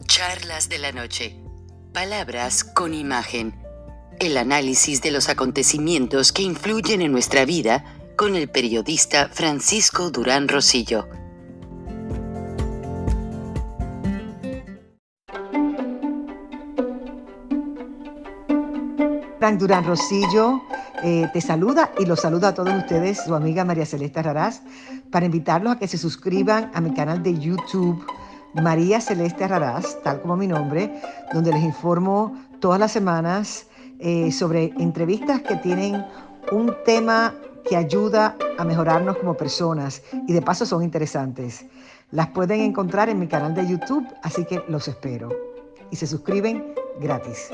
Charlas de la noche. Palabras con imagen. El análisis de los acontecimientos que influyen en nuestra vida con el periodista Francisco Durán Rosillo. Frank Durán Rosillo te saluda y los saluda a todos ustedes, su amiga María Celeste Raraz, para invitarlos a que se suscriban a mi canal de YouTube, María Celeste Raraz, tal como mi nombre, donde les informo todas las semanas sobre entrevistas que tienen un tema que ayuda a mejorarnos como personas y de paso son interesantes. Las pueden encontrar en mi canal de YouTube, así que los espero. Y se suscriben gratis.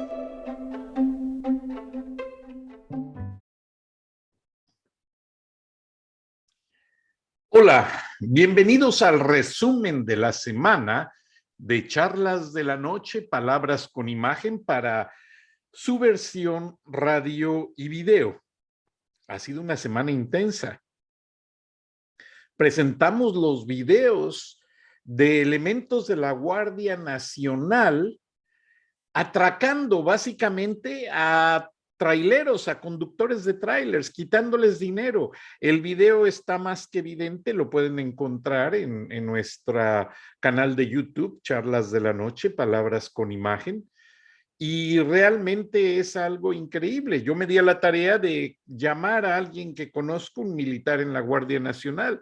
Hola, bienvenidos al resumen de la semana de Charlas de la Noche, Palabras con Imagen para su versión radio y video. Ha sido una semana intensa. Presentamos los videos de elementos de la Guardia Nacional atracando básicamente a traileros, a conductores de trailers, quitándoles dinero. El video está más que evidente, lo pueden encontrar en nuestro canal de YouTube, Charlas de la Noche, Palabras con Imagen. Y realmente es algo increíble. Yo me di a la tarea de llamar a alguien que conozco, un militar en la Guardia Nacional,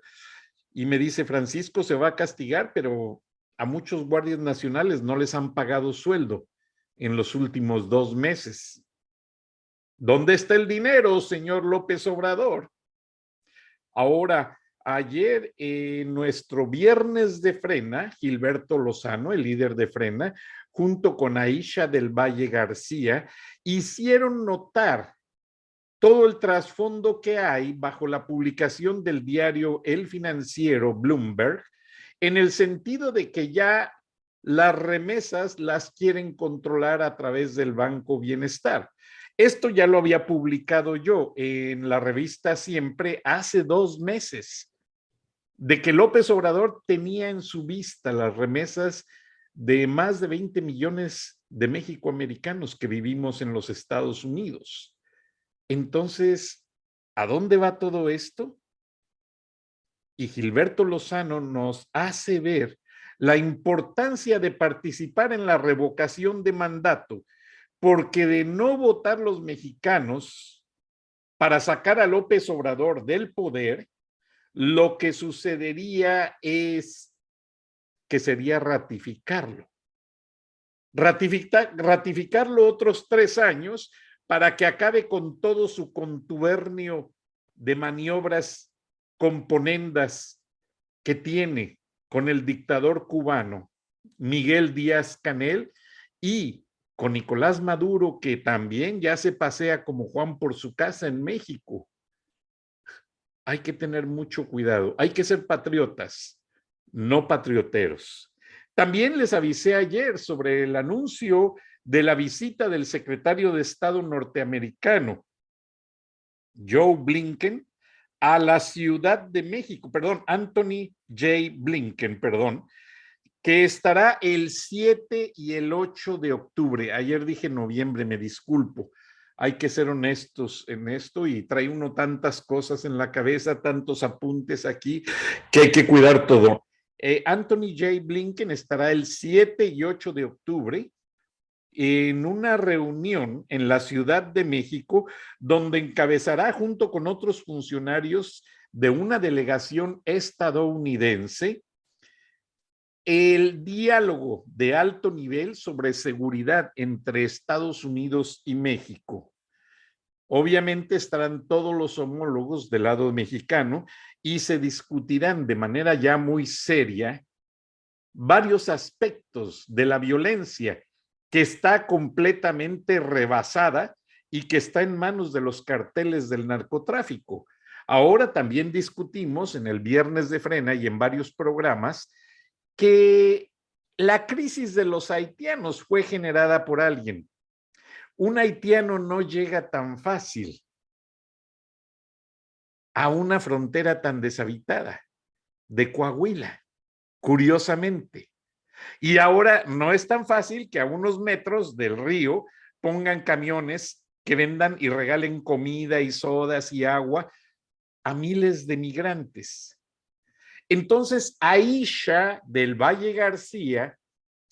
y me dice, Francisco, se va a castigar, pero a muchos guardias nacionales no les han pagado sueldo en los últimos 2 meses. ¿Dónde está el dinero, señor López Obrador? Ahora, ayer, nuestro viernes de Frena, Gilberto Lozano, el líder de Frena, junto con Aisha del Valle García, hicieron notar todo el trasfondo que hay bajo la publicación del diario El Financiero, Bloomberg, en el sentido de que ya las remesas las quieren controlar a través del Banco Bienestar. Esto ya lo había publicado yo en la revista Siempre hace 2 meses, de que López Obrador tenía en su vista las remesas de más de 20 millones de mexicoamericanos que vivimos en los Estados Unidos. Entonces, ¿a dónde va todo esto? Y Gilberto Lozano nos hace ver la importancia de participar en la revocación de mandato, porque de no votar los mexicanos para sacar a López Obrador del poder, lo que sucedería es que sería ratificarlo. Ratificarlo otros 3 años para que acabe con todo su contubernio de maniobras componendas que tiene con el dictador cubano Miguel Díaz-Canel y con Nicolás Maduro, que también ya se pasea como Juan por su casa en México. Hay que tener mucho cuidado, hay que ser patriotas, no patrioteros. También les avisé ayer sobre el anuncio de la visita del secretario de Estado norteamericano, Joe Blinken, a la Ciudad de México, Anthony J. Blinken, que estará el 7 y el 8 de octubre. Ayer dije noviembre, me disculpo. Hay que ser honestos en esto y trae uno tantas cosas en la cabeza, tantos apuntes aquí, que hay que cuidar todo. Anthony J. Blinken estará el 7 y 8 de octubre en una reunión en la Ciudad de México, donde encabezará junto con otros funcionarios de una delegación estadounidense el diálogo de alto nivel sobre seguridad entre Estados Unidos y México. Obviamente estarán todos los homólogos del lado mexicano y se discutirán de manera ya muy seria varios aspectos de la violencia que está completamente rebasada y que está en manos de los carteles del narcotráfico. Ahora también discutimos en el Viernes de Frena y en varios programas que la crisis de los haitianos fue generada por alguien. Un haitiano no llega tan fácil a una frontera tan deshabitada de Coahuila, curiosamente. Y ahora no es tan fácil que a unos metros del río pongan camiones que vendan y regalen comida y sodas y agua a miles de migrantes. Entonces, Aisha del Valle García,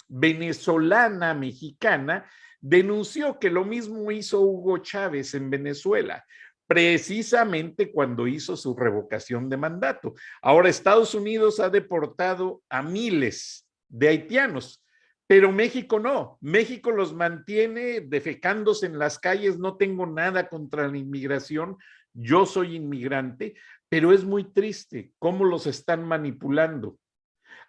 venezolana mexicana, denunció que lo mismo hizo Hugo Chávez en Venezuela, precisamente cuando hizo su revocación de mandato. Ahora Estados Unidos ha deportado a miles de haitianos, pero México no. México los mantiene defecándose en las calles. No tengo nada contra la inmigración. Yo soy inmigrante, pero es muy triste cómo los están manipulando.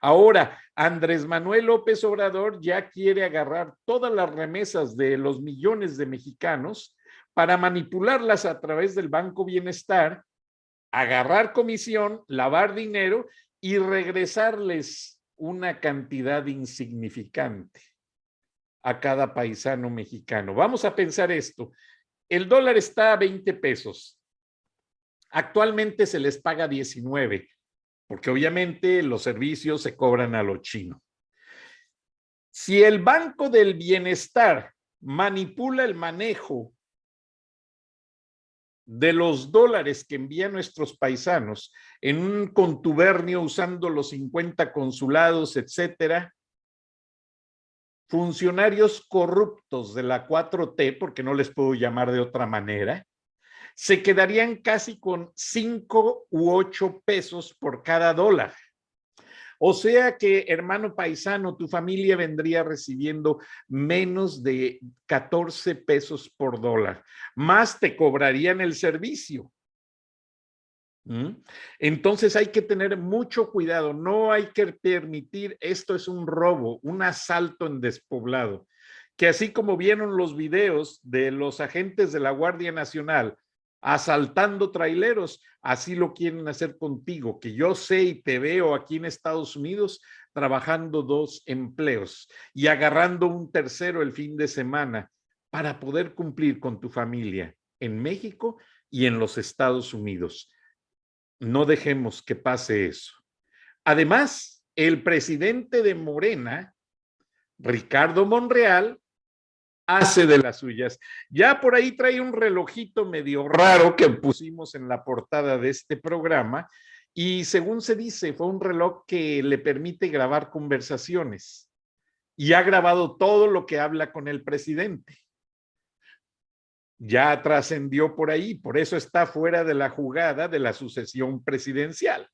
Ahora, Andrés Manuel López Obrador ya quiere agarrar todas las remesas de los millones de mexicanos para manipularlas a través del Banco Bienestar, agarrar comisión, lavar dinero y regresarles una cantidad insignificante a cada paisano mexicano. Vamos a pensar esto. El dólar está a 20 pesos. Actualmente se les paga 19, porque obviamente los servicios se cobran a lo chino. Si el Banco del Bienestar manipula el manejo de los dólares que envían nuestros paisanos en un contubernio usando los 50 consulados, etcétera, funcionarios corruptos de la 4T, porque no les puedo llamar de otra manera, se quedarían casi con 5 u 8 pesos por cada dólar. O sea que, hermano paisano, tu familia vendría recibiendo menos de 14 pesos por dólar. Más te cobrarían el servicio. Entonces hay que tener mucho cuidado. No hay que permitir, esto es un robo, un asalto en despoblado. Que así como vieron los videos de los agentes de la Guardia Nacional asaltando traileros, así lo quieren hacer contigo, que yo sé y te veo aquí en Estados Unidos trabajando 2 empleos y agarrando un tercero el fin de semana para poder cumplir con tu familia en México y en los Estados Unidos. No dejemos que pase eso. Además, el presidente de Morena, Ricardo Monreal, hace de las suyas. Ya por ahí trae un relojito medio raro que pusimos en la portada de este programa y según se dice fue un reloj que le permite grabar conversaciones y ha grabado todo lo que habla con el presidente. Ya trascendió por ahí, por eso está fuera de la jugada de la sucesión presidencial.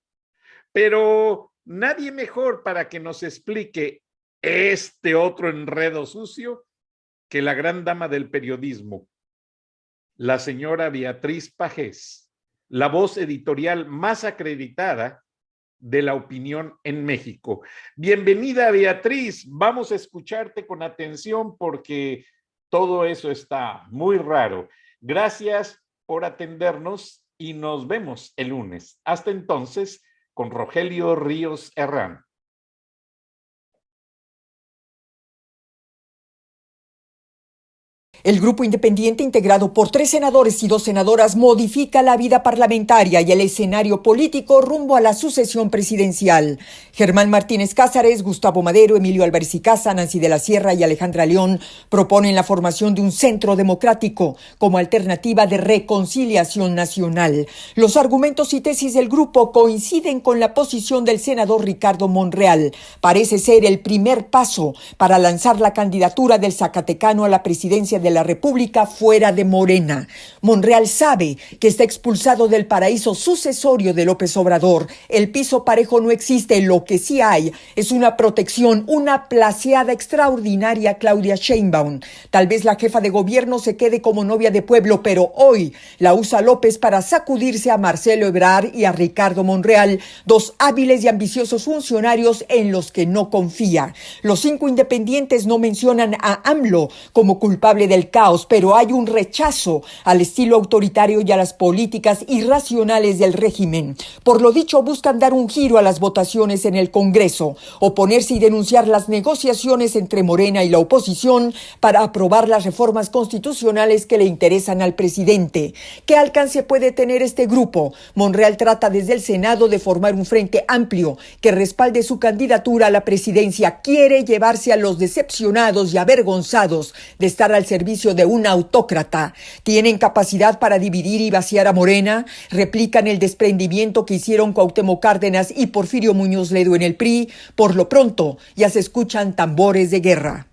Pero nadie mejor para que nos explique este otro enredo sucio que la gran dama del periodismo, la señora Beatriz Pajés, la voz editorial más acreditada de la opinión en México. Bienvenida, Beatriz. Vamos a escucharte con atención porque todo eso está muy raro. Gracias por atendernos y nos vemos el lunes. Hasta entonces, con Rogelio Ríos Herrán. El grupo independiente, integrado por 3 senadores y 2 senadoras, modifica la vida parlamentaria y el escenario político rumbo a la sucesión presidencial. Germán Martínez Cázares, Gustavo Madero, Emilio Álvarez y Casa, Nancy de la Sierra y Alejandra León proponen la formación de un centro democrático como alternativa de reconciliación nacional. Los argumentos y tesis del grupo coinciden con la posición del senador Ricardo Monreal. Parece ser el primer paso para lanzar la candidatura del zacatecano a la presidencia de la República fuera de Morena. Monreal sabe que está expulsado del paraíso sucesorio de López Obrador. El piso parejo no existe, lo que sí hay es una protección, una placeada extraordinaria a Claudia Sheinbaum. Tal vez la jefa de gobierno se quede como novia de pueblo, pero hoy la usa López para sacudirse a Marcelo Ebrard y a Ricardo Monreal, 2 hábiles y ambiciosos funcionarios en los que no confía. Los 5 independientes no mencionan a AMLO como culpable de el caos, pero hay un rechazo al estilo autoritario y a las políticas irracionales del régimen. Por lo dicho, buscan dar un giro a las votaciones en el Congreso, oponerse y denunciar las negociaciones entre Morena y la oposición para aprobar las reformas constitucionales que le interesan al presidente. ¿Qué alcance puede tener este grupo? Monreal trata desde el Senado de formar un frente amplio que respalde su candidatura a la presidencia. Quiere llevarse a los decepcionados y avergonzados de estar al servicio de un autócrata. ¿Tienen capacidad para dividir y vaciar a Morena? ¿Replican el desprendimiento que hicieron Cuauhtémoc Cárdenas y Porfirio Muñoz Ledo en el PRI? Por lo pronto, ya se escuchan tambores de guerra.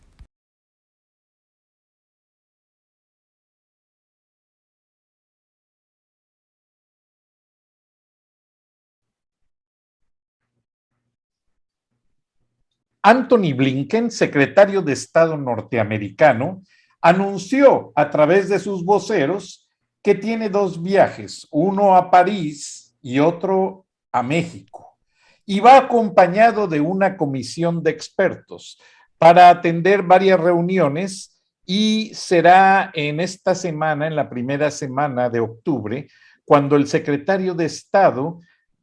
Antony Blinken, secretario de Estado norteamericano, anunció a través de sus voceros que tiene dos viajes, uno a París y otro a México, y va acompañado de una comisión de expertos para atender varias reuniones, y será en esta semana, en la primera semana de octubre, cuando el secretario de Estado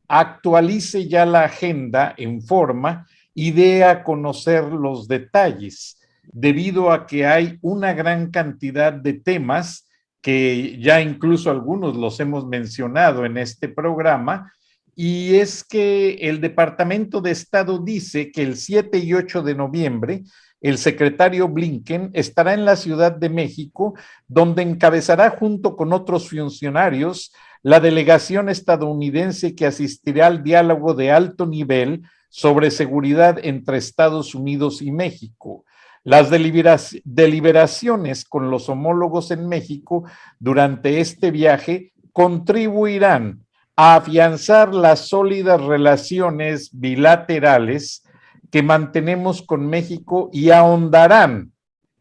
actualice ya la agenda en forma y dé a conocer los detalles, debido a que hay una gran cantidad de temas que ya incluso algunos los hemos mencionado en este programa, y es que el Departamento de Estado dice que el 7 y 8 de noviembre el secretario Blinken estará en la Ciudad de México, donde encabezará junto con otros funcionarios la delegación estadounidense que asistirá al diálogo de alto nivel sobre seguridad entre Estados Unidos y México. Las deliberaciones con los homólogos en México durante este viaje contribuirán a afianzar las sólidas relaciones bilaterales que mantenemos con México y ahondarán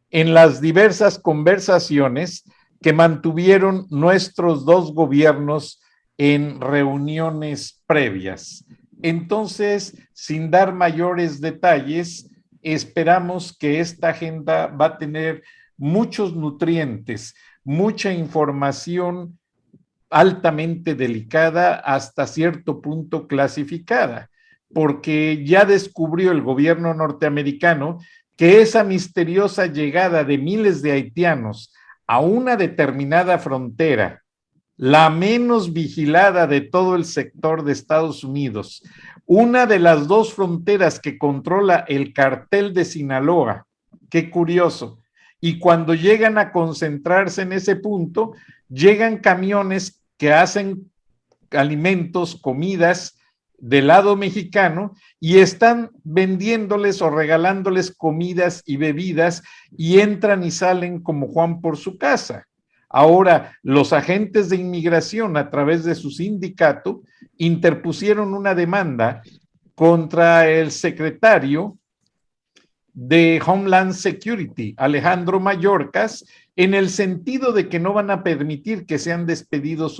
en las diversas conversaciones que mantuvieron nuestros dos gobiernos en reuniones previas. Entonces, sin dar mayores detalles, esperamos que esta agenda va a tener muchos nutrientes, mucha información altamente delicada, hasta cierto punto clasificada, porque ya descubrió el gobierno norteamericano que esa misteriosa llegada de miles de haitianos a una determinada frontera, la menos vigilada de todo el sector de Estados Unidos, una de las dos fronteras que controla el cartel de Sinaloa, qué curioso, y cuando llegan a concentrarse en ese punto, llegan camiones que hacen alimentos, comidas del lado mexicano, y están vendiéndoles o regalándoles comidas y bebidas, y entran y salen como Juan por su casa. Ahora, los agentes de inmigración, a través de su sindicato, interpusieron una demanda contra el secretario de Homeland Security, Alejandro Mayorkas, en el sentido de que no van a permitir que sean despedidos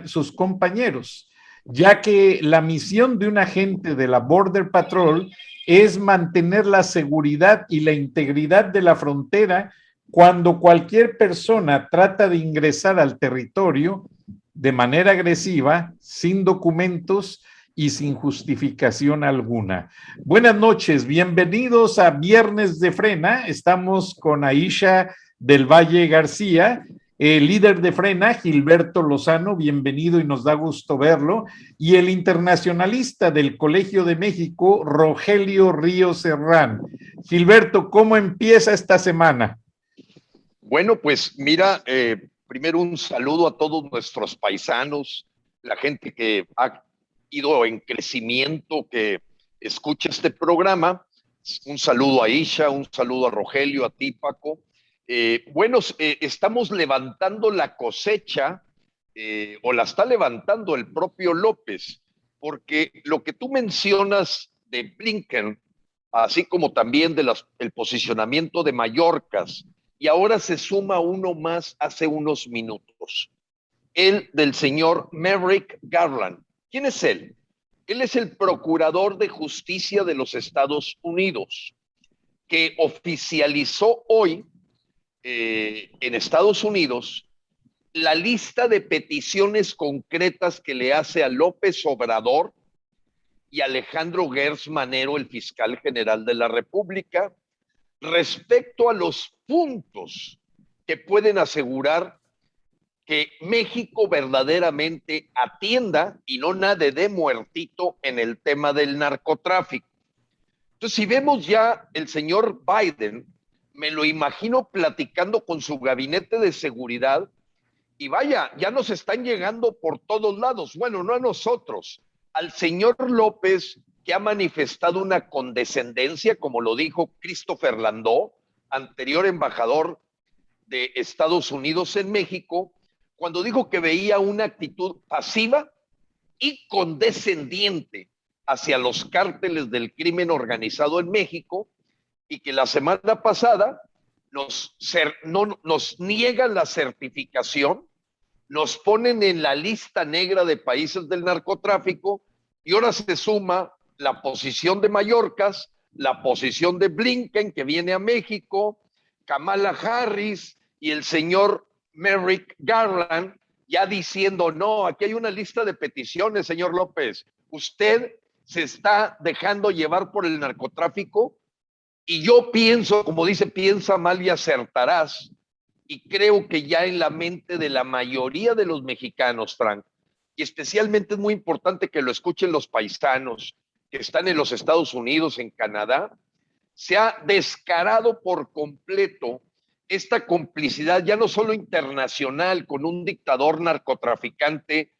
sus compañeros, ya que la misión de un agente de la Border Patrol es mantener la seguridad y la integridad de la frontera cuando cualquier persona trata de ingresar al territorio de manera agresiva, sin documentos y sin justificación alguna. Buenas noches, bienvenidos a Viernes de Frena. Estamos con Aisha del Valle García, el líder de Frena, Gilberto Lozano, bienvenido y nos da gusto verlo, y el internacionalista del Colegio de México, Rogelio Ríos Serrán. Gilberto, ¿cómo empieza esta semana? Bueno, pues mira, primero un saludo a todos nuestros paisanos, la gente que ha ido en crecimiento, que escucha este programa. Un saludo a Isha, un saludo a Rogelio, a ti, Paco. Estamos levantando la cosecha, o la está levantando el propio López, porque lo que tú mencionas de Blinken, así como también el posicionamiento de Mayorkas, y ahora se suma uno más hace unos minutos, el del señor Merrick Garland. ¿Quién es él? Él es el procurador de justicia de los Estados Unidos, que oficializó hoy en Estados Unidos la lista de peticiones concretas que le hace a López Obrador y Alejandro Gertz Manero, el fiscal general de la República, respecto a los puntos que pueden asegurar que México verdaderamente atienda y no nade de muertito en el tema del narcotráfico. Entonces, si vemos ya el señor Biden, me lo imagino platicando con su gabinete de seguridad y vaya, ya nos están llegando por todos lados. Bueno, no a nosotros, al señor López, que ha manifestado una condescendencia, como lo dijo Christopher Landó, anterior embajador de Estados Unidos en México, cuando dijo que veía una actitud pasiva y condescendiente hacia los cárteles del crimen organizado en México, y que la semana pasada nos niegan la certificación, nos ponen en la lista negra de países del narcotráfico, y ahora se suma la posición de Mayorkas, la posición de Blinken, que viene a México, Kamala Harris y el señor Merrick Garland, ya diciendo, no, aquí hay una lista de peticiones, señor López, usted se está dejando llevar por el narcotráfico, y yo pienso, como dice, piensa mal y acertarás, y creo que ya en la mente de la mayoría de los mexicanos, Frank, y especialmente es muy importante que lo escuchen los paisanos que están en los Estados Unidos, en Canadá, se ha descarado por completo esta complicidad, ya no solo internacional, con un dictador narcotraficante,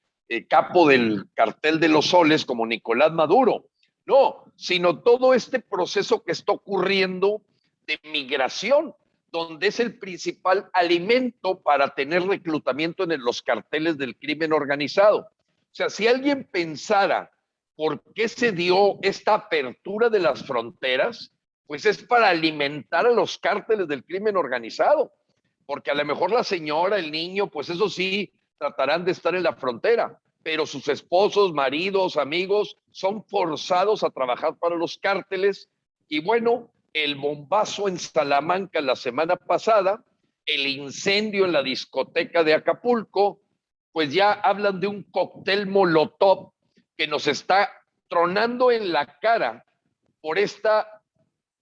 capo del cartel de los soles como Nicolás Maduro, no, sino todo este proceso que está ocurriendo de migración, donde es el principal alimento para tener reclutamiento en los carteles del crimen organizado. O sea, si alguien pensara por qué se dio esta apertura de las fronteras, pues es para alimentar a los cárteles del crimen organizado, porque a lo mejor la señora, el niño, pues eso sí, tratarán de estar en la frontera, pero sus esposos, maridos, amigos, son forzados a trabajar para los cárteles. Y bueno, el bombazo en Salamanca la semana pasada, el incendio en la discoteca de Acapulco, pues ya hablan de un cóctel molotov que nos está tronando en la cara por esta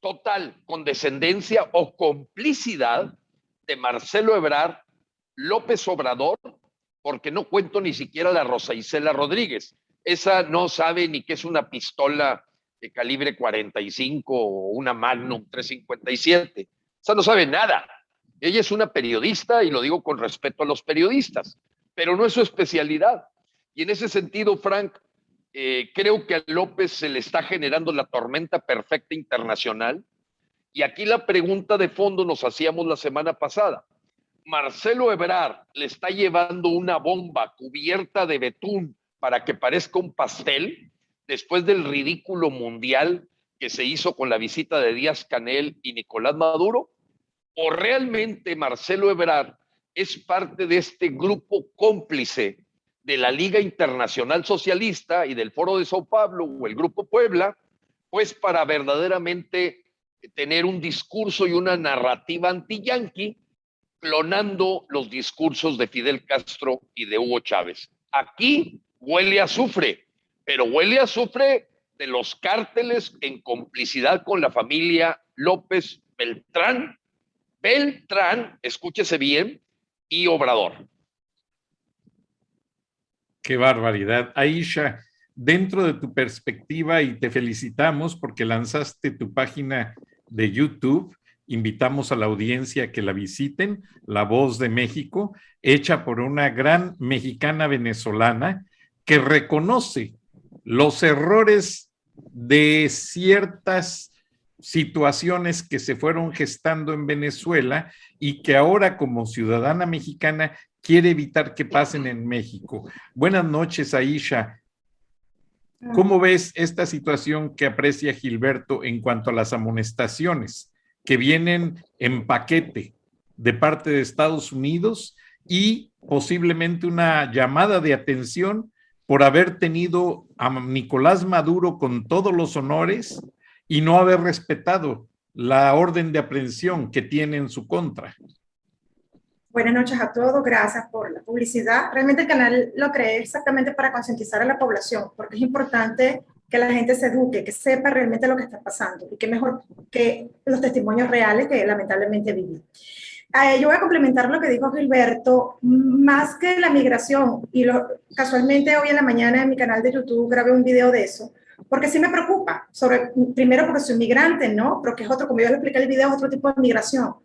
total condescendencia o complicidad de Marcelo Ebrard, López Obrador, porque no cuento ni siquiera la Rosa Isela Rodríguez. Esa no sabe ni qué es una pistola de calibre 45 o una Magnum 357. Esa no sabe nada. Ella es una periodista, y lo digo con respeto a los periodistas, pero no es su especialidad. Y en ese sentido, Frank, creo que a López se le está generando la tormenta perfecta internacional. Y aquí la pregunta de fondo nos hacíamos la semana pasada. Marcelo Ebrard le está llevando una bomba cubierta de betún para que parezca un pastel después del ridículo mundial que se hizo con la visita de Díaz-Canel y Nicolás Maduro, o realmente Marcelo Ebrard es parte de este grupo cómplice de la Liga Internacional Socialista y del Foro de Sao Paulo o el Grupo Puebla, pues para verdaderamente tener un discurso y una narrativa anti-yanqui, clonando los discursos de Fidel Castro y de Hugo Chávez. Aquí huele a azufre, pero huele a azufre de los cárteles en complicidad con la familia López Beltrán, escúchese bien, y Obrador. Qué barbaridad. Aisha, dentro de tu perspectiva, y te felicitamos porque lanzaste tu página de YouTube, invitamos a la audiencia a que la visiten, La Voz de México, hecha por una gran mexicana venezolana que reconoce los errores de ciertas situaciones que se fueron gestando en Venezuela y que ahora, como ciudadana mexicana, quiere evitar que pasen en México. Buenas noches, Aisha. ¿Cómo ves esta situación que aprecia Gilberto en cuanto a las amonestaciones que vienen en paquete de parte de Estados Unidos y posiblemente una llamada de atención por haber tenido a Nicolás Maduro con todos los honores y no haber respetado la orden de aprehensión que tiene en su contra? Buenas noches a todos, gracias por la publicidad. Realmente el canal lo creé exactamente para concientizar a la población, porque es importante que la gente se eduque, que sepa realmente lo que está pasando y que mejor que los testimonios reales que lamentablemente viven. Yo voy a complementar lo que dijo Gilberto, más que la migración, y casualmente hoy en la mañana en mi canal de YouTube grabé un video de eso, porque sí me preocupa, primero porque soy migrante, ¿no? Pero que es otro, como yo les expliqué en el video, es otro tipo de migración.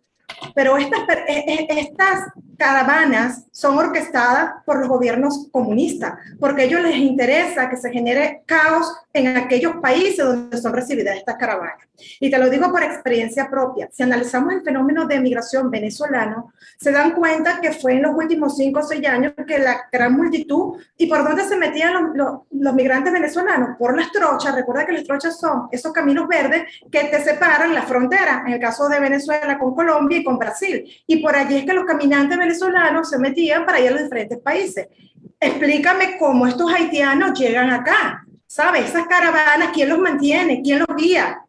Pero estas caravanas son orquestadas por los gobiernos comunistas, porque a ellos les interesa que se genere caos en aquellos países donde son recibidas estas caravanas. Y te lo digo por experiencia propia. Si analizamos el fenómeno de migración venezolano, se dan cuenta que fue en los últimos 5 o 6 años que la gran multitud, ¿y por dónde se metían los migrantes venezolanos? Por las trochas. Recuerda que las trochas son esos caminos verdes que te separan la frontera, en el caso de Venezuela con Colombia y con Brasil. Y por allí es que los caminantes venezolanos se metían para ir a los diferentes países. Explícame cómo estos haitianos llegan acá, ¿sabes? Esas caravanas, ¿quién los mantiene? ¿Quién los guía?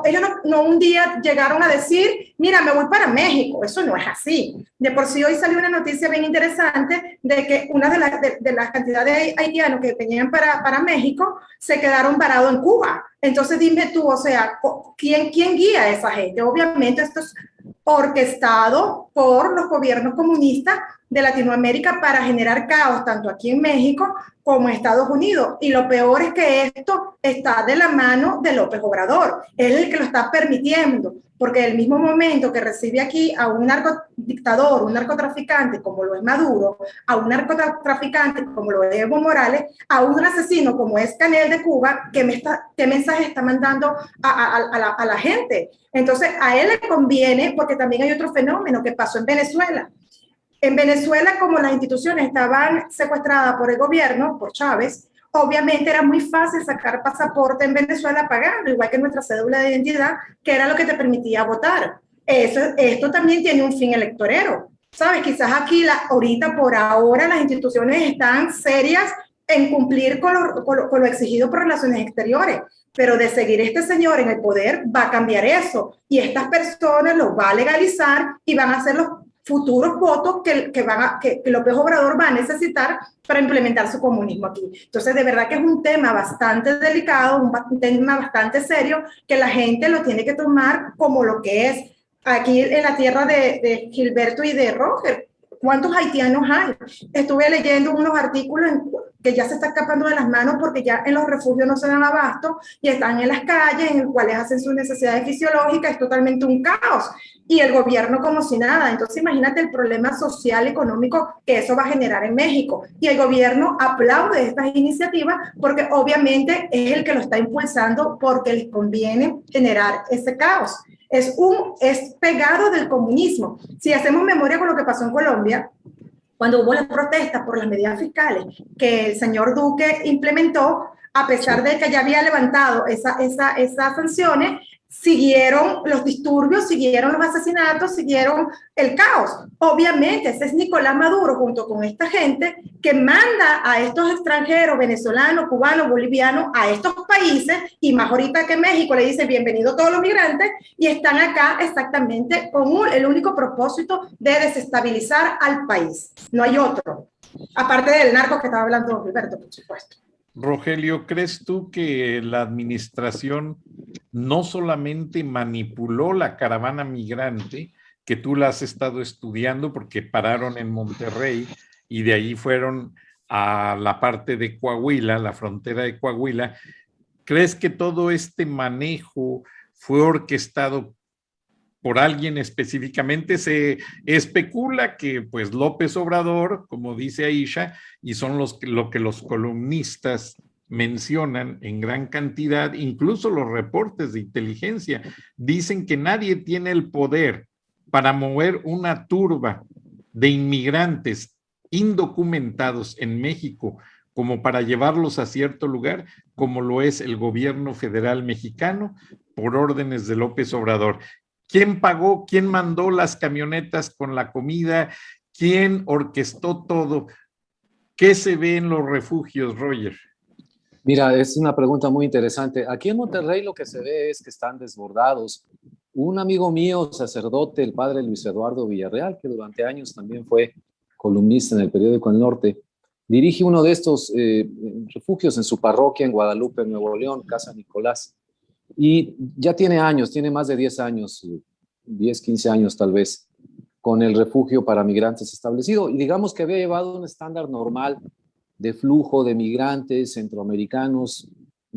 Ellos no un día llegaron a decir, mira, me voy para México. Eso no es así. De por sí hoy salió una noticia bien interesante de que una de las cantidades de haitianos que venían para México se quedaron varados en Cuba. Entonces dime tú, o sea, ¿quién guía a esa gente? Obviamente esto es orquestado por los gobiernos comunistas de Latinoamérica para generar caos tanto aquí en México como en Estados Unidos. Y lo peor es que esto está de la mano de López Obrador. Él es el que lo está permitiendo, porque en el mismo momento que recibe aquí a un narcodictador, un narcotraficante como lo es Maduro, a un narcotraficante como lo es Evo Morales, a un asesino como es Canel de Cuba, ¿qué mensaje está mandando a la gente? Entonces a él le conviene, porque también hay otro fenómeno que pasó en Venezuela. En Venezuela, como las instituciones estaban secuestradas por el gobierno, por Chávez, obviamente era muy fácil sacar pasaporte en Venezuela pagando, igual que nuestra cédula de identidad, que era lo que te permitía votar. Esto también tiene un fin electorero, ¿sabes? Quizás aquí, ahorita, por ahora, las instituciones están serias en cumplir con lo exigido por Relaciones Exteriores, pero de seguir este señor en el poder va a cambiar eso, y estas personas los va a legalizar y van a ser los futuros votos que López Obrador va a necesitar para implementar su comunismo aquí. Entonces, de verdad que es un tema bastante delicado, un tema bastante serio, que la gente lo tiene que tomar como lo que es. Aquí en la tierra de Gilberto y de Roger, ¿cuántos haitianos hay? Estuve leyendo unos artículos que ya se está escapando de las manos porque ya en los refugios no se dan abasto y están en las calles en las cuales hacen sus necesidades fisiológicas. Es totalmente un caos. Y el gobierno como si nada. Entonces imagínate el problema social, económico que eso va a generar en México. Y el gobierno aplaude estas iniciativas porque obviamente es el que lo está impulsando porque les conviene generar ese caos. Es pegado del comunismo. Si hacemos memoria con lo que pasó en Colombia, cuando hubo las protestas por las medidas fiscales que el señor Duque implementó, a pesar de que ya había levantado esas sanciones, siguieron los disturbios, siguieron los asesinatos, siguieron el caos. Obviamente, ese es Nicolás Maduro junto con esta gente que manda a estos extranjeros, venezolanos, cubanos, bolivianos, a estos países, y más ahorita que México le dice bienvenido todos los migrantes, y están acá exactamente con el único propósito de desestabilizar al país. No hay otro. Aparte del narco que estaba hablando Gilberto, por supuesto. Rogelio, ¿crees tú que la administración no solamente manipuló la caravana migrante, que tú la has estado estudiando porque pararon en Monterrey y de ahí fueron a la parte de Coahuila, la frontera de Coahuila? ¿Crees que todo este manejo fue orquestado por alguien específicamente? Se especula que pues López Obrador, como dice Aisha, y son lo que los columnistas mencionan en gran cantidad, incluso los reportes de inteligencia, dicen que nadie tiene el poder para mover una turba de inmigrantes indocumentados en México como para llevarlos a cierto lugar, como lo es el gobierno federal mexicano por órdenes de López Obrador. ¿Quién pagó? ¿Quién mandó las camionetas con la comida? ¿Quién orquestó todo? ¿Qué se ve en los refugios, Roger? Mira, es una pregunta muy interesante. Aquí en Monterrey lo que se ve es que están desbordados un amigo mío, sacerdote, el padre Luis Eduardo Villarreal, que durante años también fue columnista en el periódico El Norte, dirige uno de estos refugios en su parroquia en Guadalupe, Nuevo León, Casa Nicolás. Y ya tiene años, tiene más de 10 años, 10, 15 años tal vez, con el refugio para migrantes establecido. Y digamos que había llevado un estándar normal de flujo de migrantes centroamericanos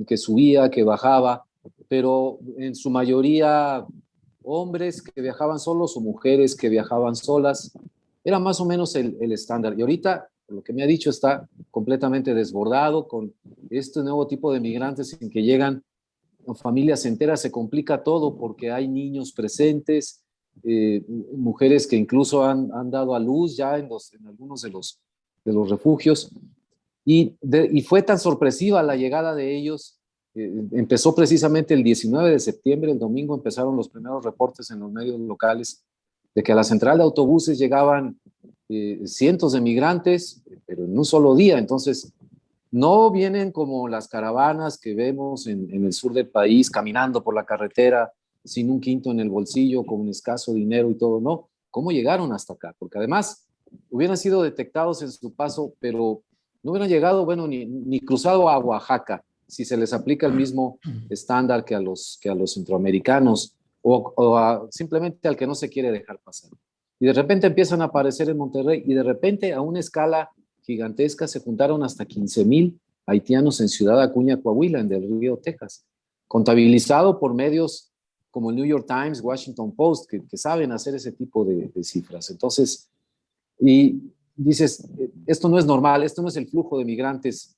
que subía, que bajaba, pero en su mayoría hombres que viajaban solos o mujeres que viajaban solas. Era más o menos el estándar. Y ahorita, lo que me ha dicho, está completamente desbordado con este nuevo tipo de migrantes en que llegan familias enteras. Se complica todo porque hay niños presentes, mujeres que incluso han dado a luz ya en algunos de los refugios. Y fue tan sorpresiva la llegada de ellos. Empezó precisamente el 19 de septiembre, el domingo empezaron los primeros reportes en los medios locales de que a la central de autobuses llegaban cientos de migrantes, pero en un solo día. Entonces, no vienen como las caravanas que vemos en el sur del país, caminando por la carretera sin un quinto en el bolsillo, con un escaso dinero y todo. No, ¿cómo llegaron hasta acá? Porque además hubieran sido detectados en su paso, pero no hubieran llegado, bueno, ni cruzado a Oaxaca, si se les aplica el mismo estándar que a los centroamericanos o simplemente al que no se quiere dejar pasar. Y de repente empiezan a aparecer en Monterrey y de repente a una escala gigantesca se juntaron hasta 15,000 haitianos en Ciudad Acuña, Coahuila, en Del Río, Texas, contabilizado por medios como el New York Times, Washington Post, que saben hacer ese tipo de cifras. Entonces, y dices, esto no es normal, esto no es el flujo de migrantes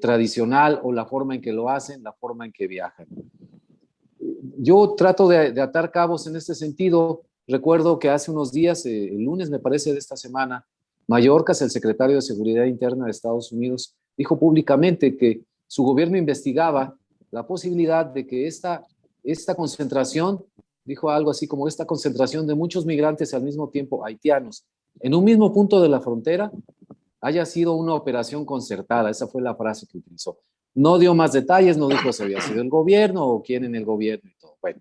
tradicional o la forma en que lo hacen, la forma en que viajan. Yo trato de atar cabos en este sentido. Recuerdo que hace unos días, el lunes me parece de esta semana, Mayorkas, el secretario de Seguridad Interna de Estados Unidos, dijo públicamente que su gobierno investigaba la posibilidad de que esta concentración, dijo algo así como esta concentración de muchos migrantes al mismo tiempo haitianos en un mismo punto de la frontera haya sido una operación concertada. Esa fue la frase que utilizó. No dio más detalles, no dijo si había sido el gobierno o quién en el gobierno y todo. Bueno,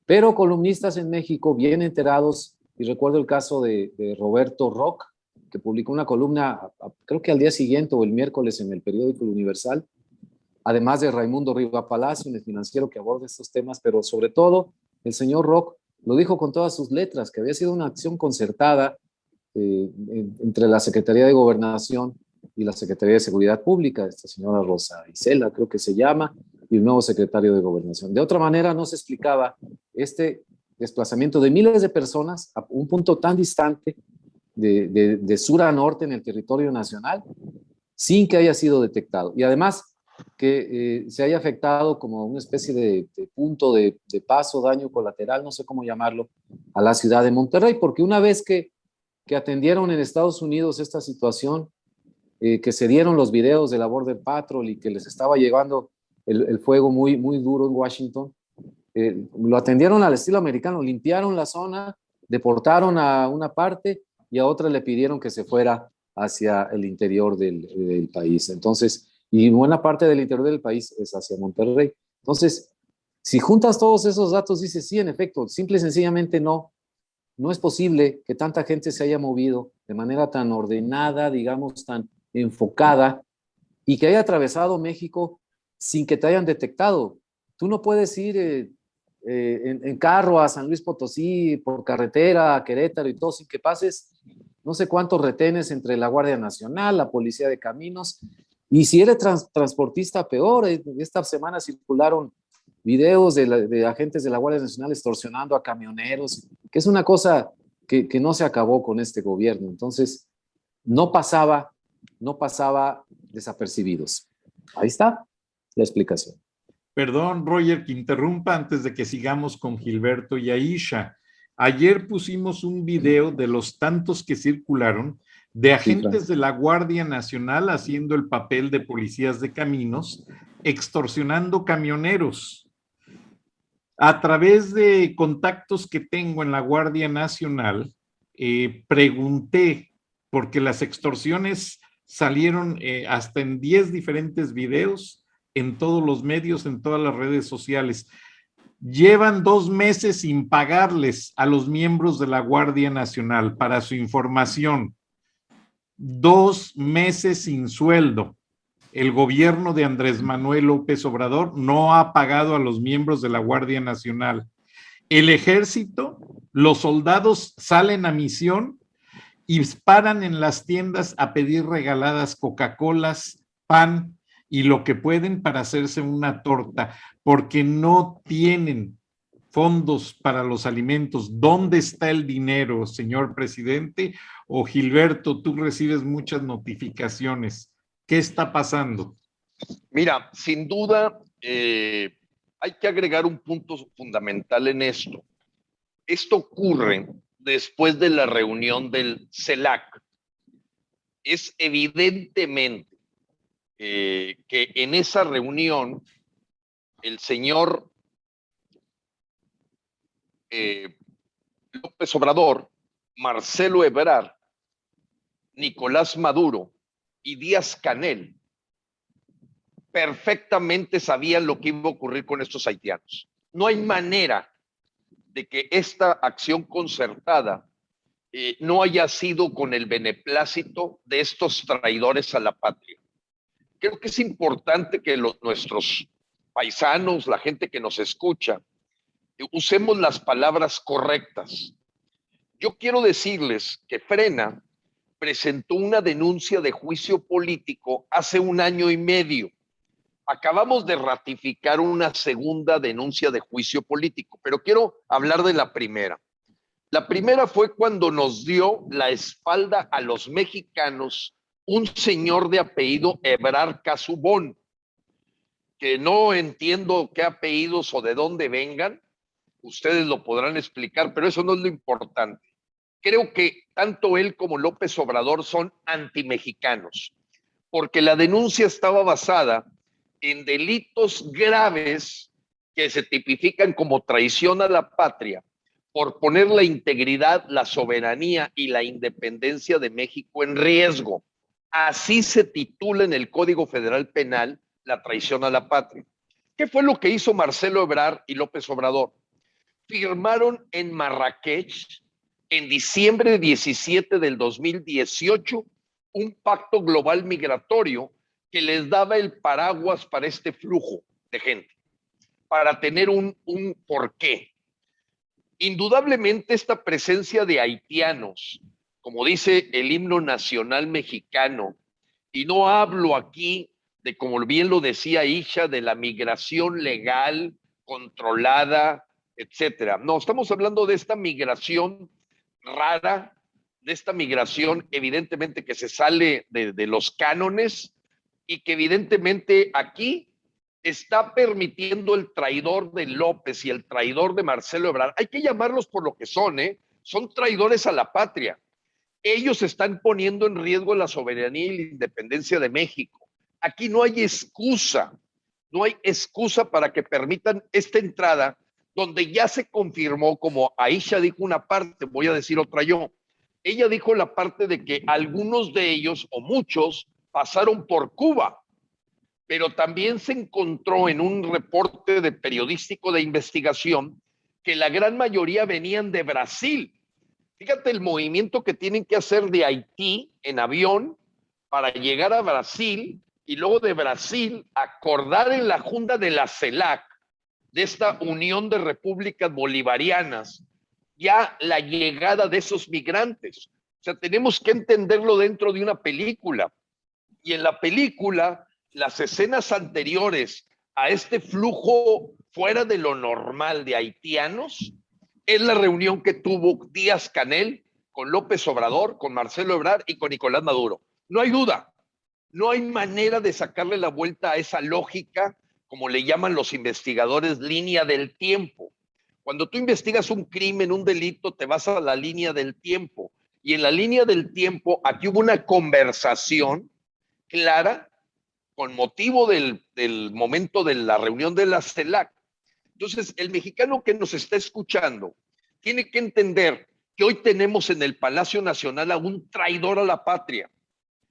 pero columnistas en México bien enterados, y recuerdo el caso de Roberto Rock, que publicó una columna, creo que al día siguiente o el miércoles en el periódico El Universal, además de Raimundo Riva Palacio en El Financiero, que aborda estos temas, pero sobre todo el señor Rock lo dijo con todas sus letras, que había sido una acción concertada entre la Secretaría de Gobernación y la Secretaría de Seguridad Pública, esta señora Rosa Isela, creo que se llama, y el nuevo secretario de Gobernación. De otra manera, no se explicaba este desplazamiento de miles de personas a un punto tan distante de sur a norte en el territorio nacional, sin que haya sido detectado. Y además, que se haya afectado como una especie de punto de paso, daño colateral, no sé cómo llamarlo, a la ciudad de Monterrey, porque una vez que atendieron en Estados Unidos esta situación, que se dieron los videos de la Border Patrol y que les estaba llegando el fuego muy, muy duro en Washington, lo atendieron al estilo americano, limpiaron la zona, deportaron a una parte y a otra le pidieron que se fuera hacia el interior del país. Entonces, y buena parte del interior del país es hacia Monterrey. Entonces, si juntas todos esos datos, dices, sí, en efecto, simple y sencillamente no es posible que tanta gente se haya movido de manera tan ordenada, digamos, tan enfocada, y que haya atravesado México sin que te hayan detectado. Tú no puedes ir en carro a San Luis Potosí, por carretera, a Querétaro y todo, sin que pases no sé cuántos retenes entre la Guardia Nacional, la Policía de Caminos, y si eres transportista, peor. Esta semana circularon videos de agentes de la Guardia Nacional extorsionando a camioneros, que es una cosa que no se acabó con este gobierno. Entonces, no pasaba desapercibidos. Ahí está la explicación. Perdón, Roger, que interrumpa antes de que sigamos con Gilberto y Aisha. Ayer pusimos un video de los tantos que circularon de agentes de la Guardia Nacional haciendo el papel de policías de caminos, extorsionando camioneros. A través de contactos que tengo en la Guardia Nacional, pregunté, porque las extorsiones salieron hasta en 10 diferentes videos, en todos los medios, en todas las redes sociales. Llevan 2 meses sin pagarles a los miembros de la Guardia Nacional, para su información. 2 meses sin sueldo. El gobierno de Andrés Manuel López Obrador no ha pagado a los miembros de la Guardia Nacional. El ejército, los soldados salen a misión y paran en las tiendas a pedir regaladas Coca-Colas, pan y lo que pueden para hacerse una torta, porque no tienen fondos para los alimentos. ¿Dónde está el dinero, señor presidente? O Gilberto, tú recibes muchas notificaciones. ¿Qué está pasando? Mira, sin duda, hay que agregar un punto fundamental en esto. Esto ocurre después de la reunión del CELAC. Es evidentemente que en esa reunión el señor López Obrador, Marcelo Ebrard, Nicolás Maduro y Díaz-Canel perfectamente sabían lo que iba a ocurrir con estos haitianos. No hay manera de que esta acción concertada no haya sido con el beneplácito de estos traidores a la patria. Creo que es importante que nuestros paisanos, la gente que nos escucha, usemos las palabras correctas. Yo quiero decirles que Frena presentó una denuncia de juicio político hace 1 año y medio. Acabamos de ratificar una segunda denuncia de juicio político, pero quiero hablar de la primera. La primera fue cuando nos dio la espalda a los mexicanos un señor de apellido Ebrard Casubón, que no entiendo qué apellidos o de dónde vengan, ustedes lo podrán explicar, pero eso no es lo importante. Creo que tanto él como López Obrador son antimexicanos, porque la denuncia estaba basada en delitos graves que se tipifican como traición a la patria por poner la integridad, la soberanía y la independencia de México en riesgo. Así se titula en el Código Federal Penal la traición a la patria. ¿Qué fue lo que hizo Marcelo Ebrard y López Obrador? Firmaron en Marrakech en diciembre 17 del 2018 un pacto global migratorio que les daba el paraguas para este flujo de gente, para tener un porqué. Indudablemente esta presencia de haitianos, como dice el himno nacional mexicano, y no hablo aquí de, como bien lo decía Isha, de la migración legal, controlada, etcétera. No, estamos hablando de esta migración rara, de esta migración evidentemente que se sale de los cánones y que evidentemente aquí está permitiendo el traidor de López y el traidor de Marcelo Ebrard. Hay que llamarlos por lo que son, son traidores a la patria. Ellos están poniendo en riesgo la soberanía y la independencia de México. Aquí no hay excusa para que permitan esta entrada donde ya se confirmó, como Aisha dijo una parte, voy a decir otra yo. Ella dijo la parte de que algunos de ellos, o muchos, pasaron por Cuba, pero también se encontró en un reporte periodístico de investigación que la gran mayoría venían de Brasil. Fíjate el movimiento que tienen que hacer de Haití en avión para llegar a Brasil y luego de Brasil acordar en la Junta de la CELAC, de esta Unión de Repúblicas Bolivarianas, ya la llegada de esos migrantes. O sea, tenemos que entenderlo dentro de una película. Y en la película, las escenas anteriores a este flujo fuera de lo normal de haitianos es la reunión que tuvo Díaz-Canel con López Obrador, con Marcelo Ebrard y con Nicolás Maduro. No hay duda, no hay manera de sacarle la vuelta a esa lógica, como le llaman los investigadores, línea del tiempo. Cuando tú investigas un crimen, un delito, te vas a la línea del tiempo. Y en la línea del tiempo, aquí hubo una conversación clara con motivo del momento de la reunión de la CELAC. Entonces, el mexicano que nos está escuchando tiene que entender que hoy tenemos en el Palacio Nacional a un traidor a la patria.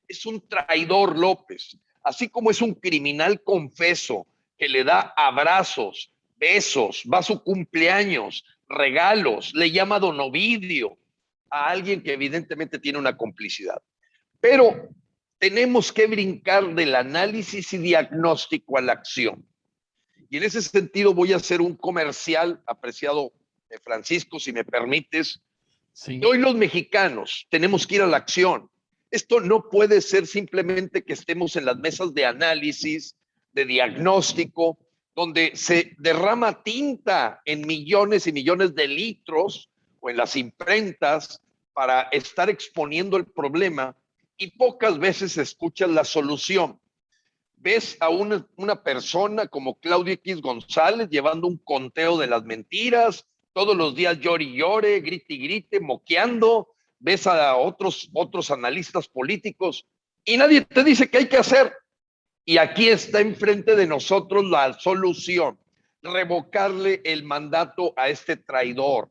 Es un traidor López, así como es un criminal confeso que le da abrazos, besos, va a su cumpleaños, regalos, le llama don Ovidio a alguien que evidentemente tiene una complicidad. Pero tenemos que brincar del análisis y diagnóstico a la acción. Y en ese sentido voy a hacer un comercial, apreciado Francisco, si me permites. Sí. Hoy los mexicanos tenemos que ir a la acción. Esto no puede ser simplemente que estemos en las mesas de análisis, de diagnóstico, donde se derrama tinta en millones y millones de litros o en las imprentas para estar exponiendo el problema y pocas veces escuchas la solución. Ves a una persona como Claudio X González llevando un conteo de las mentiras, todos los días llore y llore, grite y grite, moqueando. Ves a otros analistas políticos y nadie te dice qué hay que hacer. Y aquí está enfrente de nosotros la solución: revocarle el mandato a este traidor.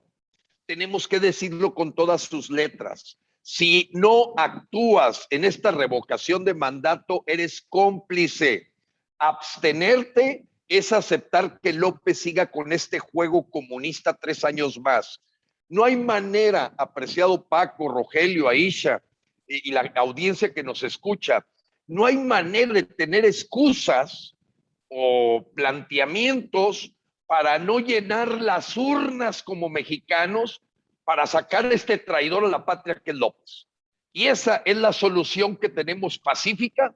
Tenemos que decirlo con todas sus letras. Si no actúas en esta revocación de mandato, eres cómplice. Abstenerte es aceptar que López siga con este juego comunista 3 años más. No hay manera, apreciado Paco, Rogelio, Aisha y la audiencia que nos escucha, no hay manera de tener excusas o planteamientos para no llenar las urnas como mexicanos para sacar a este traidor a la patria que es López. Y esa es la solución que tenemos pacífica,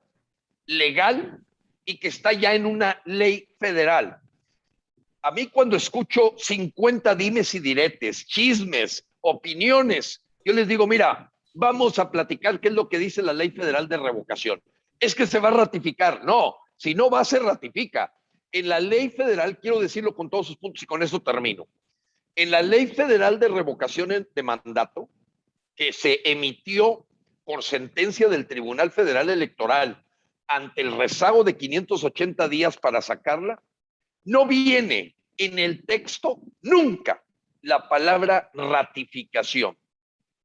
legal y que está ya en una ley federal. A mí cuando escucho 50 dimes y diretes, chismes, opiniones, yo les digo, mira, vamos a platicar qué es lo que dice la ley federal de revocación. Es que se va a ratificar. No, si no va, se ratifica. En la ley federal, quiero decirlo con todos sus puntos y con eso termino. En la ley federal de revocación de mandato, que se emitió por sentencia del Tribunal Federal Electoral ante el rezago de 580 días para sacarla, no viene en el texto nunca la palabra ratificación.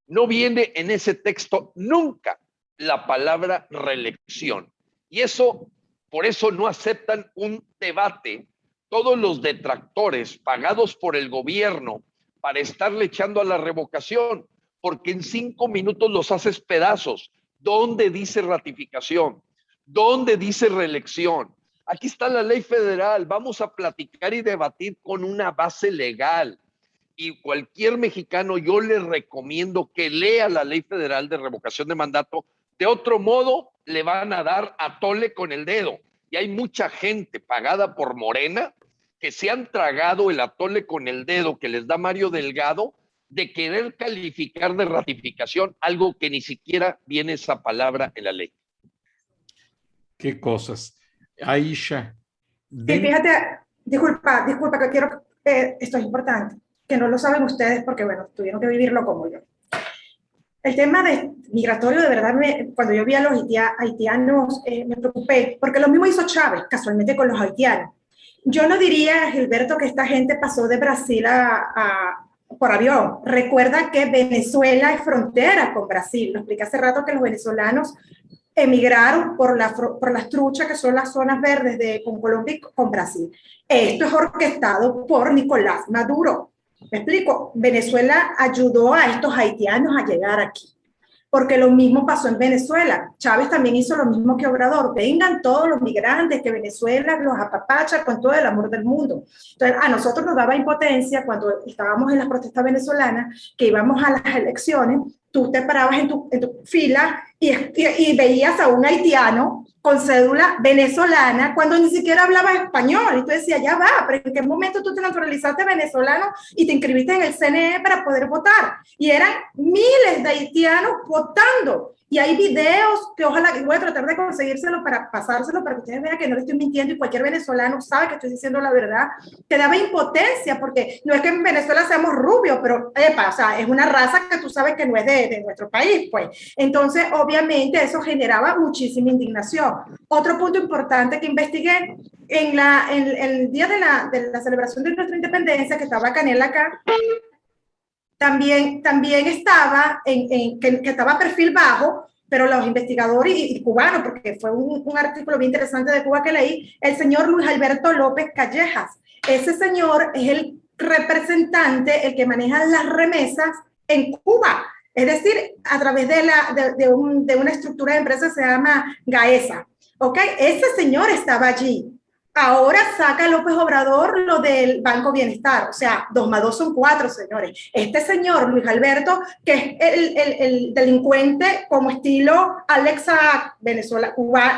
No viene en ese texto nunca la palabra reelección. Y eso, por eso no aceptan un debate todos los detractores pagados por el gobierno para estarle echando a la revocación, porque en 5 minutos los haces pedazos. ¿Dónde dice ratificación? ¿Dónde dice reelección? Aquí está la ley federal. Vamos a platicar y debatir con una base legal. Y cualquier mexicano, yo le recomiendo que lea la ley federal de revocación de mandato. De otro modo, le van a dar a tole con el dedo. Y hay mucha gente pagada por Morena que se han tragado el atole con el dedo que les da Mario Delgado de querer calificar de ratificación algo que ni siquiera viene esa palabra en la ley. Qué cosas. Aisha. Sí, fíjate, disculpa que quiero, esto es importante, que no lo saben ustedes porque, bueno, tuvieron que vivirlo como yo. El tema de migratorio, de verdad, cuando yo vi a los haitianos, me preocupé, porque lo mismo hizo Chávez, casualmente con los haitianos. Yo no diría, Gilberto, que esta gente pasó de Brasil por avión. Recuerda que Venezuela es frontera con Brasil. Lo expliqué hace rato que los venezolanos emigraron por las truchas, que son las zonas verdes con Colombia y con Brasil. Esto es orquestado por Nicolás Maduro. ¿Me explico? Venezuela ayudó a estos haitianos a llegar aquí, porque lo mismo pasó en Venezuela. Chávez también hizo lo mismo que Obrador. Vengan todos los migrantes, que Venezuela los apapacha con todo el amor del mundo. Entonces, a nosotros nos daba impotencia cuando estábamos en las protestas venezolanas, que íbamos a las elecciones, tú te parabas en tu fila y veías a un haitiano con cédula venezolana cuando ni siquiera hablaba español. Y tú decías, ya va, pero ¿en qué momento tú te naturalizaste venezolano y te inscribiste en el CNE para poder votar? Y eran miles de haitianos votando. Y hay videos que ojalá, voy a tratar de conseguírselo para pasárselo para que ustedes vean que no le estoy mintiendo y cualquier venezolano sabe que estoy diciendo la verdad. Te daba impotencia porque no es que en Venezuela seamos rubios, pero o sea, es una raza que tú sabes que no es de nuestro país, pues. Entonces, obviamente, eso generaba muchísima indignación. Otro punto importante que investigué, en el día de la celebración de nuestra independencia, que estaba Canel acá, también estaba, que estaba perfil bajo, pero los investigadores y cubanos, porque fue un artículo bien interesante de Cuba que leí, el señor Luis Alberto López Callejas. ese señor es el representante, el que maneja las remesas en Cuba. Es decir, a través de una estructura de empresa que se llama GAESA. ¿Ok? Ese señor estaba allí. Ahora saca López Obrador lo del Banco Bienestar. O sea, 2 más 2 son 4, señores. Este señor, Luis Alberto, que es el delincuente como estilo Alexa Venezuela, Cuba,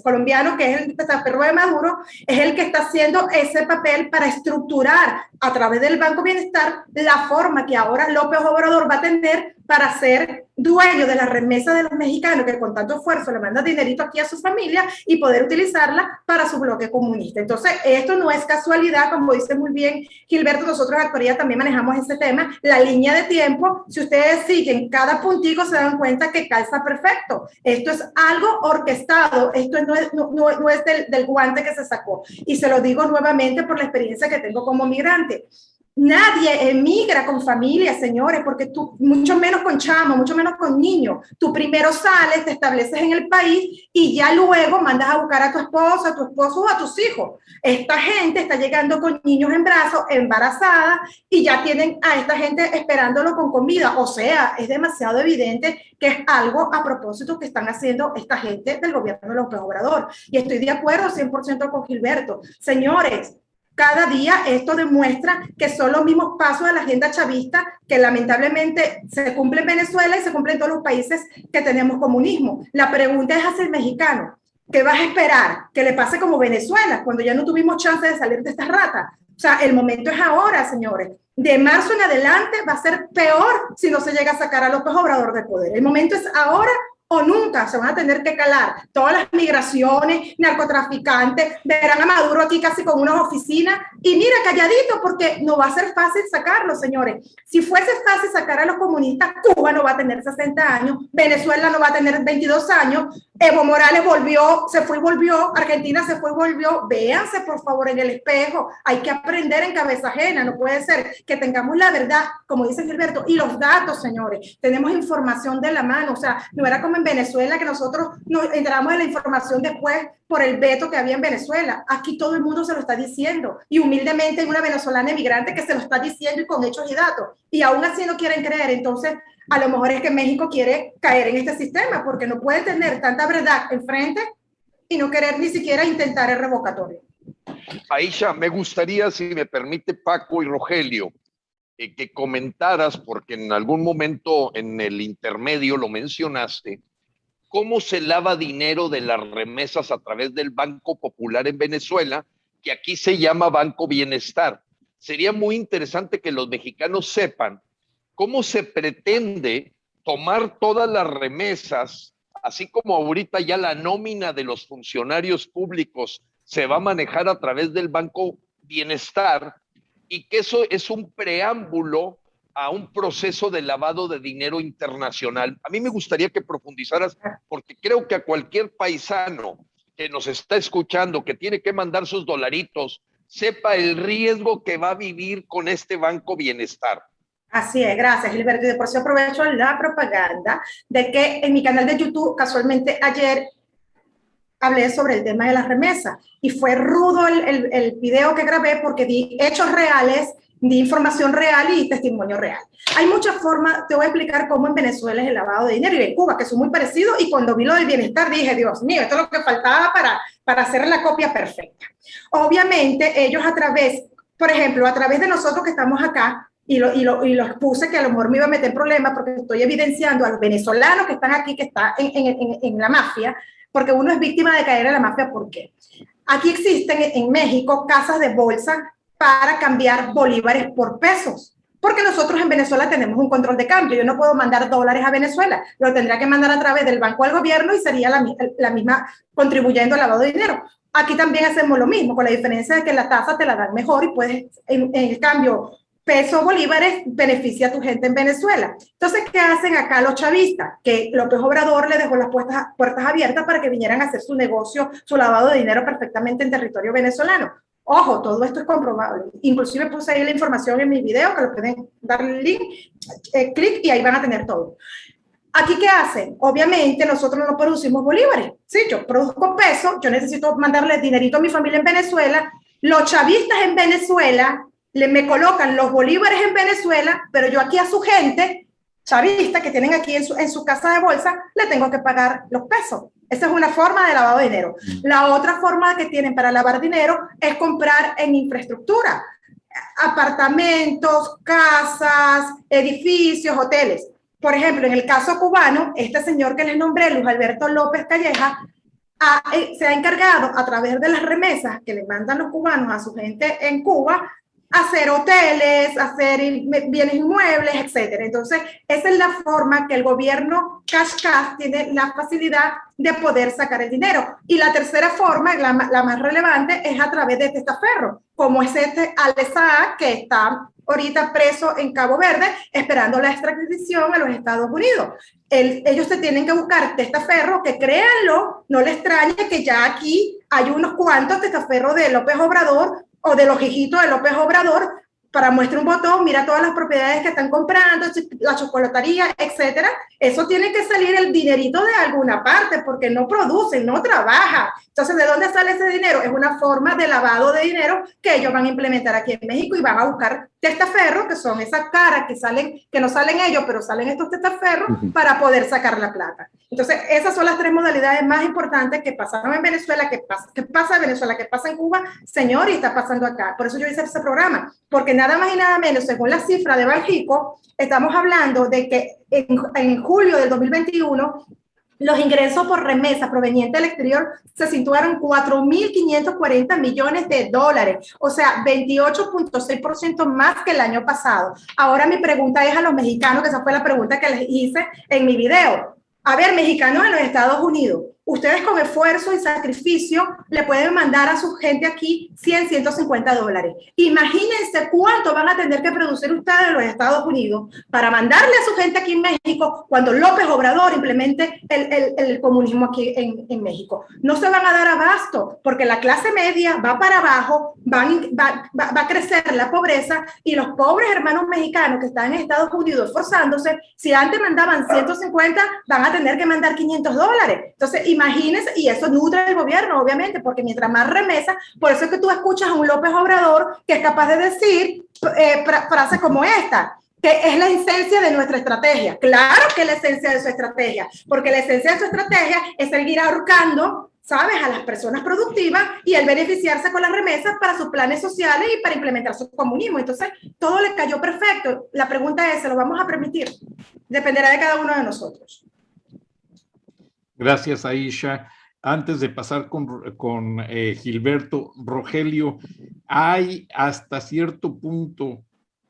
colombiano, que es el testaferro de Maduro, es el que está haciendo ese papel para estructurar a través del Banco Bienestar la forma que ahora López Obrador va a tener para ser dueño de la remesa de los mexicanos que con tanto esfuerzo le mandan dinerito aquí a su familia y poder utilizarla para su bloque comunista. Entonces, esto no es casualidad, como dice muy bien Gilberto, nosotros en Actualidad también manejamos ese tema, la línea de tiempo, si ustedes siguen cada puntico se dan cuenta que calza perfecto. Esto es algo orquestado, esto no es del guante que se sacó. Y se lo digo nuevamente por la experiencia que tengo como migrante. Nadie emigra con familia, señores, porque tú, mucho menos con chamos, mucho menos con niños. Tú primero sales, te estableces en el país y ya luego mandas a buscar a tu esposo o a tus hijos. Esta gente está llegando con niños en brazos, embarazada, y ya tienen a esta gente esperándolo con comida. O sea, es demasiado evidente que es algo a propósito que están haciendo esta gente del gobierno de López Obrador. Y estoy de acuerdo 100% con Gilberto. Señores, cada día esto demuestra que son los mismos pasos de la agenda chavista que lamentablemente se cumple en Venezuela y se cumple en todos los países que tenemos comunismo. La pregunta es hacia el mexicano. ¿Qué vas a esperar? Que le pase como Venezuela, cuando ya no tuvimos chance de salir de estas ratas. O sea, el momento es ahora, señores. De marzo en adelante va a ser peor si no se llega a sacar a López Obrador del poder. El momento es ahora o nunca. Se van a tener que calar todas las migraciones, narcotraficantes, verán a Maduro aquí casi con unas oficinas y mira, calladito, porque no va a ser fácil sacarlo, señores. Si fuese fácil sacar a los comunistas, Cuba no va a tener 60 años, Venezuela no va a tener 22 años, Evo Morales se fue y volvió, Argentina se fue y volvió. Véanse por favor en el espejo, hay que aprender en cabeza ajena. No puede ser que tengamos la verdad, como dice Gilberto, y los datos, señores, tenemos información de la mano. O sea, no era como en Venezuela que nosotros nos enteramos de la información después por el veto que había en Venezuela. Aquí todo el mundo se lo está diciendo y humildemente hay una venezolana emigrante que se lo está diciendo y con hechos y datos, y aún así no quieren creer. Entonces a lo mejor es que México quiere caer en este sistema porque no puede tener tanta verdad enfrente y no querer ni siquiera intentar el revocatorio. Aisha, me gustaría, si me permite Paco y Rogelio, que comentaras, porque en algún momento en el intermedio lo mencionaste, cómo se lava dinero de las remesas a través del Banco Popular en Venezuela, que aquí se llama Banco Bienestar. Sería muy interesante que los mexicanos sepan cómo se pretende tomar todas las remesas, así como ahorita ya la nómina de los funcionarios públicos se va a manejar a través del Banco Bienestar, y que eso es un preámbulo a un proceso de lavado de dinero internacional. A mí me gustaría que profundizaras, porque creo que a cualquier paisano que nos está escuchando, que tiene que mandar sus dolaritos, sepa el riesgo que va a vivir con este Banco Bienestar. Así es, gracias Gilberto. Y de por sí aprovecho la propaganda de que en mi canal de YouTube, casualmente ayer, hablé sobre el tema de las remesas y fue rudo el video que grabé porque di hechos reales, di información real y testimonio real. Hay muchas formas, te voy a explicar cómo en Venezuela es el lavado de dinero y en Cuba, que son muy parecidos, y cuando vi lo del bienestar dije, Dios mío, esto es lo que faltaba para hacer la copia perfecta. Obviamente ellos a través, por ejemplo, a través de nosotros que estamos acá, y lo expuse, que a lo mejor me iba a meter en problemas porque estoy evidenciando a los venezolanos que están aquí, que están en la mafia, porque uno es víctima de caer en la mafia. ¿Por qué? Aquí existen en México casas de bolsa para cambiar bolívares por pesos, porque nosotros en Venezuela tenemos un control de cambio. Yo no puedo mandar dólares a Venezuela, lo tendría que mandar a través del banco al gobierno y sería la misma contribuyendo al lavado de dinero. Aquí también hacemos lo mismo, con la diferencia de que la tasa te la dan mejor y puedes, en el cambio pesos bolívares, beneficia a tu gente en Venezuela. Entonces, ¿qué hacen acá los chavistas? Que López Obrador le dejó las puertas abiertas para que vinieran a hacer su negocio, su lavado de dinero perfectamente en territorio venezolano. Ojo, todo esto es comprobable. Inclusive puse ahí la información en mi video, que lo pueden dar el link, clic y ahí van a tener todo. ¿Aquí qué hacen? Obviamente nosotros no producimos bolívares. Sí, yo produzco pesos, yo necesito mandarle dinerito a mi familia en Venezuela, Los chavistas en Venezuela me colocan los bolívares en Venezuela, pero yo aquí a su gente chavista que tienen aquí en su casa de bolsa, le tengo que pagar los pesos. Esa es una forma de lavado de dinero. La otra forma que tienen para lavar dinero es comprar en infraestructura, apartamentos, casas, edificios, hoteles. Por ejemplo, en el caso cubano, este señor que les nombré, Luis Alberto López Calleja, se ha encargado a través de las remesas que le mandan los cubanos a su gente en Cuba, hacer hoteles, hacer bienes inmuebles, etc. Entonces, esa es la forma que el gobierno cash tiene la facilidad de poder sacar el dinero. Y la tercera forma, la más relevante, es a través de testaferro, como es este Alessá, que está ahorita preso en Cabo Verde, esperando la extradición a los Estados Unidos. Ellos se tienen que buscar testaferros, que créanlo, no les extrañe que ya aquí hay unos cuantos testaferros de López Obrador o de los hijitos de López Obrador, para muestra un botón, mira todas las propiedades que están comprando, la chocolatería, etcétera. Eso tiene que salir el dinerito de alguna parte, porque no producen, no trabajan. Entonces, ¿de dónde sale ese dinero? Es una forma de lavado de dinero que ellos van a implementar aquí en México y van a buscar testaferros, que son esas caras que no salen ellos, pero salen estos testaferros para poder sacar la plata. Entonces, esas son las tres modalidades más importantes que pasaron en Venezuela, que pasa en Venezuela, que pasa en Cuba, señor, y está pasando acá. Por eso yo hice ese programa, porque nada más y nada menos, según la cifra de Banxico, estamos hablando de que en julio del 2021, los ingresos por remesa provenientes del exterior se situaron 4.540 millones de dólares, o sea, 28.6% más que el año pasado. Ahora mi pregunta es a los mexicanos, que esa fue la pregunta que les hice en mi video. A ver, mexicanos en los Estados Unidos, ustedes con esfuerzo y sacrificio le pueden mandar a su gente aquí 100, 150 dólares. Imagínense cuánto van a tener que producir ustedes en los Estados Unidos para mandarle a su gente aquí en México cuando López Obrador implemente el comunismo aquí en México. No se van a dar abasto porque la clase media va para abajo, va a crecer la pobreza y los pobres hermanos mexicanos que están en Estados Unidos esforzándose, si antes mandaban 150, van a tener que mandar 500 dólares. Entonces, imagínense, y eso nutre el gobierno, obviamente, porque mientras más remesas, por eso es que tú escuchas a un López Obrador que es capaz de decir frases como esta, que es la esencia de nuestra estrategia. Claro que es la esencia de su estrategia, porque la esencia de su estrategia es seguir ahorcando, ¿sabes?, a las personas productivas y el beneficiarse con las remesas para sus planes sociales y para implementar su comunismo. Entonces, todo le cayó perfecto. La pregunta es, ¿se lo vamos a permitir? Dependerá de cada uno de nosotros. Gracias, Aisha. Antes de pasar con Gilberto, Rogelio, hay hasta cierto punto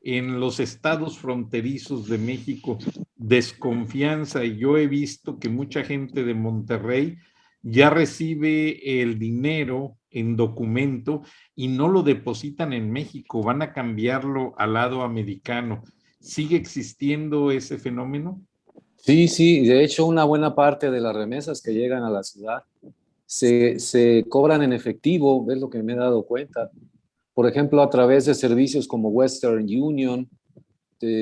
en los estados fronterizos de México desconfianza, y yo he visto que mucha gente de Monterrey ya recibe el dinero en documento y no lo depositan en México, van a cambiarlo al lado americano. ¿Sigue existiendo ese fenómeno? Sí, de hecho una buena parte de las remesas que llegan a la ciudad se cobran en efectivo, es lo que me he dado cuenta. Por ejemplo, a través de servicios como Western Union,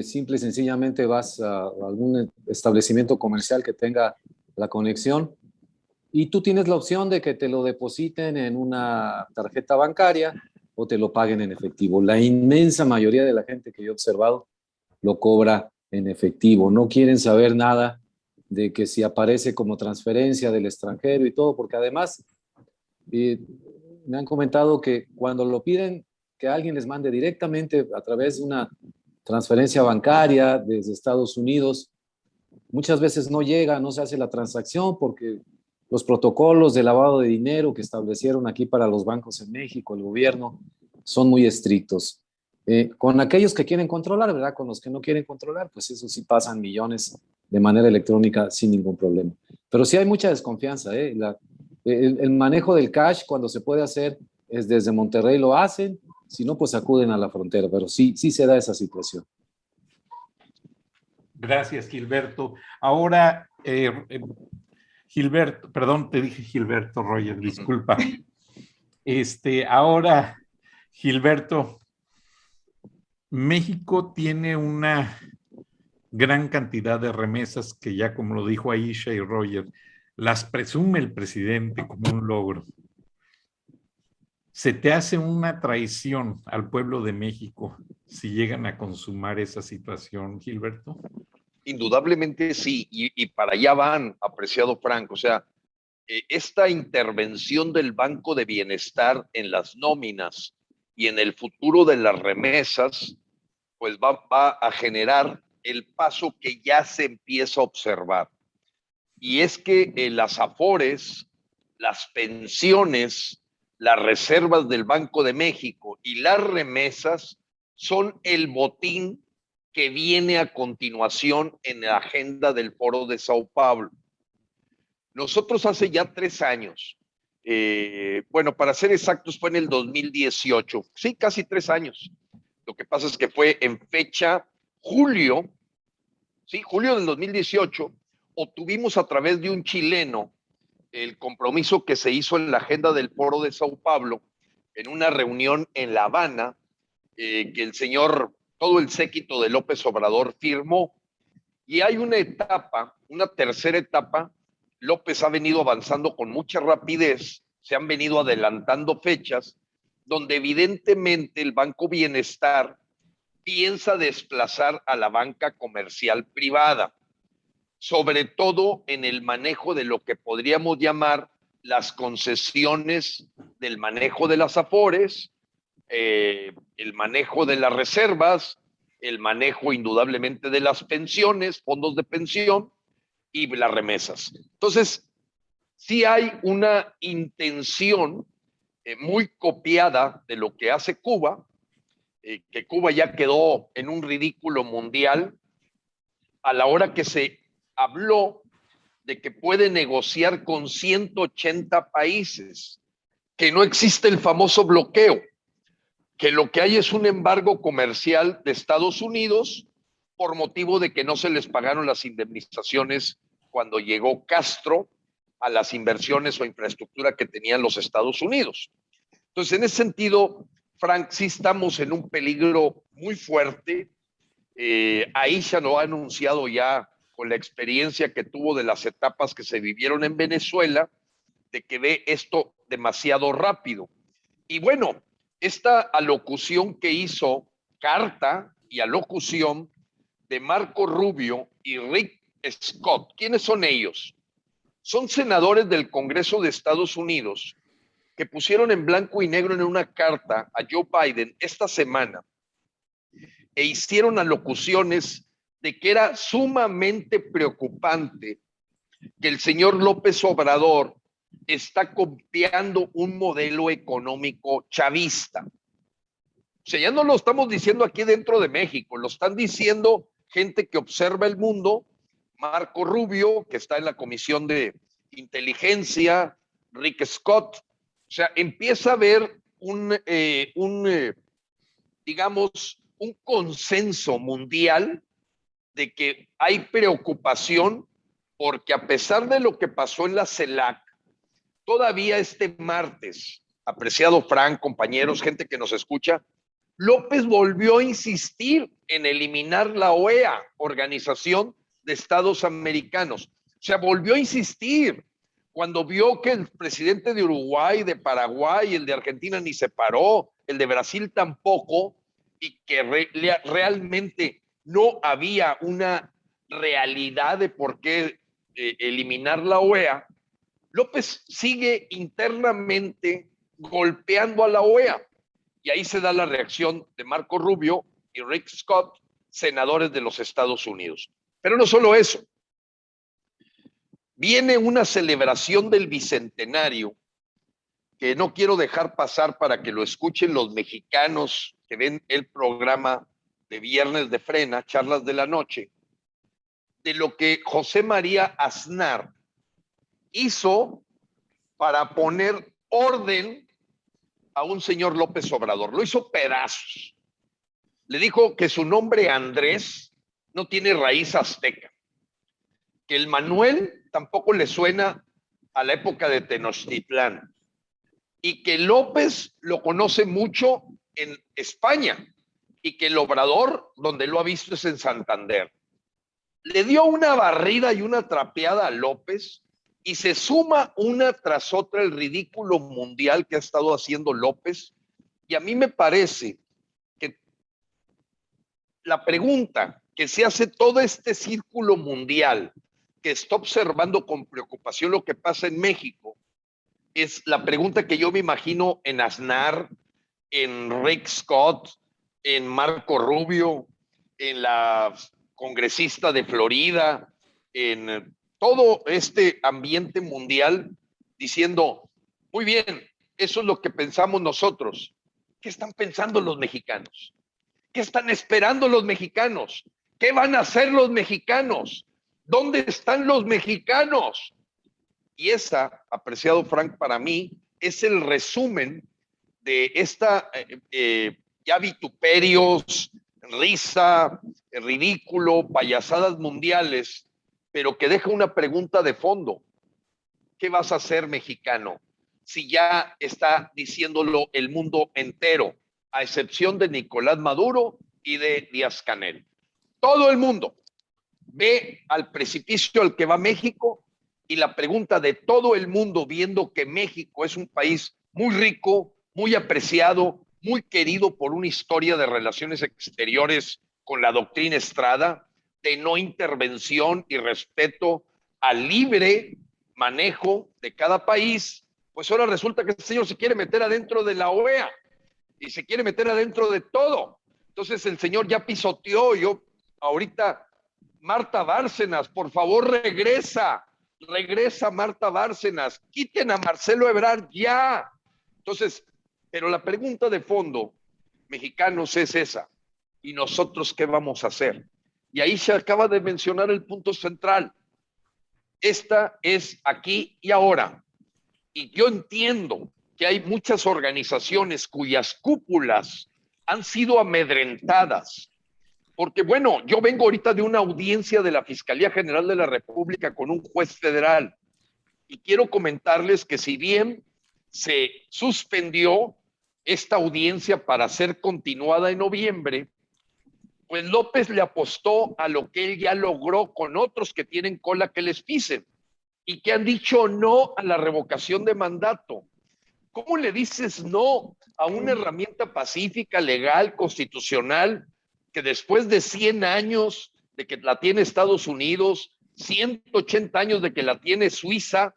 simple y sencillamente vas a algún establecimiento comercial que tenga la conexión y tú tienes la opción de que te lo depositen en una tarjeta bancaria o te lo paguen en efectivo. La inmensa mayoría de la gente que yo he observado lo cobra en efectivo. No quieren saber nada de que si aparece como transferencia del extranjero y todo, porque además me han comentado que cuando lo piden que alguien les mande directamente a través de una transferencia bancaria desde Estados Unidos, muchas veces no llega, no se hace la transacción porque los protocolos de lavado de dinero que establecieron aquí para los bancos en México, el gobierno, son muy estrictos. Con aquellos que quieren controlar, ¿verdad? Con los que no quieren controlar, pues eso sí pasan millones de manera electrónica sin ningún problema. Pero sí hay mucha desconfianza, el manejo del cash cuando se puede hacer es desde Monterrey lo hacen, si no pues acuden a la frontera, pero sí se da esa situación. Gracias, Gilberto. Ahora, Gilberto, perdón, te dije Gilberto, Roger, disculpa. Ahora, Gilberto, México tiene una gran cantidad de remesas que ya, como lo dijo Aisha y Roger, las presume el presidente como un logro. ¿Se te hace una traición al pueblo de México si llegan a consumar esa situación, Gilberto? Indudablemente sí, y para allá van, apreciado Frank. O sea, esta intervención del Banco de Bienestar en las nóminas y en el futuro de las remesas, pues va a generar el paso que ya se empieza a observar. Y es que las afores, las pensiones, las reservas del Banco de México y las remesas son el botín que viene a continuación en la agenda del Foro de Sao Paulo. Nosotros hace ya 3 años, bueno, para ser exactos fue en el 2018, sí, casi 3 años. Lo que pasa es que fue en fecha julio, sí, julio del 2018, obtuvimos a través de un chileno el compromiso que se hizo en la agenda del Foro de Sao Paulo, en una reunión en La Habana, que el señor, todo el séquito de López Obrador firmó. Y hay una etapa, una tercera etapa. López ha venido avanzando con mucha rapidez, se han venido adelantando fechas, donde evidentemente el Banco Bienestar piensa desplazar a la banca comercial privada, sobre todo en el manejo de lo que podríamos llamar las concesiones del manejo de las afores, el manejo de las reservas, el manejo indudablemente de las pensiones, fondos de pensión y las remesas. Entonces, sí hay una intención muy copiada de lo que hace Cuba, que Cuba ya quedó en un ridículo mundial a la hora que se habló de que puede negociar con 180 países, que no existe el famoso bloqueo, que lo que hay es un embargo comercial de Estados Unidos por motivo de que no se les pagaron las indemnizaciones cuando llegó Castro a las inversiones o infraestructura que tenían los Estados Unidos. Entonces, en ese sentido, Frank, sí estamos en un peligro muy fuerte. Aisha lo ha anunciado ya con la experiencia que tuvo de las etapas que se vivieron en Venezuela, de que ve esto demasiado rápido. Y bueno, esta alocución que hizo, carta y alocución de Marco Rubio y Rick Scott. ¿Quiénes son ellos? Son senadores del Congreso de Estados Unidos que pusieron en blanco y negro en una carta a Joe Biden esta semana e hicieron alocuciones de que era sumamente preocupante que el señor López Obrador está copiando un modelo económico chavista. O sea, ya no lo estamos diciendo aquí dentro de México, lo están diciendo gente que observa el mundo, Marco Rubio, que está en la Comisión de Inteligencia, Rick Scott. O sea, empieza a haber digamos, un consenso mundial de que hay preocupación porque a pesar de lo que pasó en la CELAC, todavía este martes, apreciado Frank, compañeros, gente que nos escucha, López volvió a insistir en eliminar la OEA, Organización de Estados Americanos. O sea, volvió a insistir cuando vio que el presidente de Uruguay, de Paraguay, el de Argentina ni se paró, el de Brasil tampoco, y que realmente no había una realidad de por qué eliminar la OEA. López sigue internamente golpeando a la OEA. Y ahí se da la reacción de Marco Rubio y Rick Scott, senadores de los Estados Unidos. Pero no solo eso. Viene una celebración del Bicentenario que no quiero dejar pasar para que lo escuchen los mexicanos que ven el programa de Viernes de Frena, Charlas de la Noche, de lo que José María Aznar hizo para poner orden a un señor López Obrador. Lo hizo pedazos. Le dijo que su nombre Andrés no tiene raíz azteca, que el Manuel tampoco le suena a la época de Tenochtitlán y que López lo conoce mucho en España y que el Obrador, donde lo ha visto, es en Santander. Le dio una barrida y una trapeada a López y se suma una tras otra el ridículo mundial que ha estado haciendo López, y a mí me parece que la pregunta que se hace todo este círculo mundial que está observando con preocupación lo que pasa en México es la pregunta que yo me imagino en Aznar, en Rick Scott, en Marco Rubio, en la congresista de Florida, en todo este ambiente mundial, diciendo, muy bien, eso es lo que pensamos nosotros. ¿Qué están pensando los mexicanos? ¿Qué están esperando los mexicanos? ¿Qué van a hacer los mexicanos? ¿Dónde están los mexicanos? Y esa, apreciado Frank, para mí, es el resumen de esta ya vituperios, risa, ridículo, payasadas mundiales, pero que deja una pregunta de fondo. ¿Qué vas a hacer, mexicano? Si ya está diciéndolo el mundo entero, a excepción de Nicolás Maduro y de Díaz-Canel. Todo el mundo ve al precipicio al que va México, y la pregunta de todo el mundo, viendo que México es un país muy rico, muy apreciado, muy querido por una historia de relaciones exteriores con la doctrina Estrada, de no intervención y respeto al libre manejo de cada país, pues ahora resulta que este señor se quiere meter adentro de la OEA y se quiere meter adentro de todo. Entonces el señor ya pisoteó. Yo ahorita, Marta Bárcenas, por favor regresa Marta Bárcenas, quiten a Marcelo Ebrard ya. Entonces, pero la pregunta de fondo, mexicanos, es esa. ¿Y nosotros qué vamos a hacer? Y ahí se acaba de mencionar el punto central. Esta es aquí y ahora. Y yo entiendo que hay muchas organizaciones cuyas cúpulas han sido amedrentadas. Porque, bueno, yo vengo ahorita de una audiencia de la Fiscalía General de la República con un juez federal. Y quiero comentarles que si bien se suspendió esta audiencia para ser continuada en noviembre, pues López le apostó a lo que él ya logró con otros que tienen cola que les pisen y que han dicho no a la revocación de mandato. ¿Cómo le dices no a una herramienta pacífica, legal, constitucional, que después de 100 años de que la tiene Estados Unidos, 180 años de que la tiene Suiza,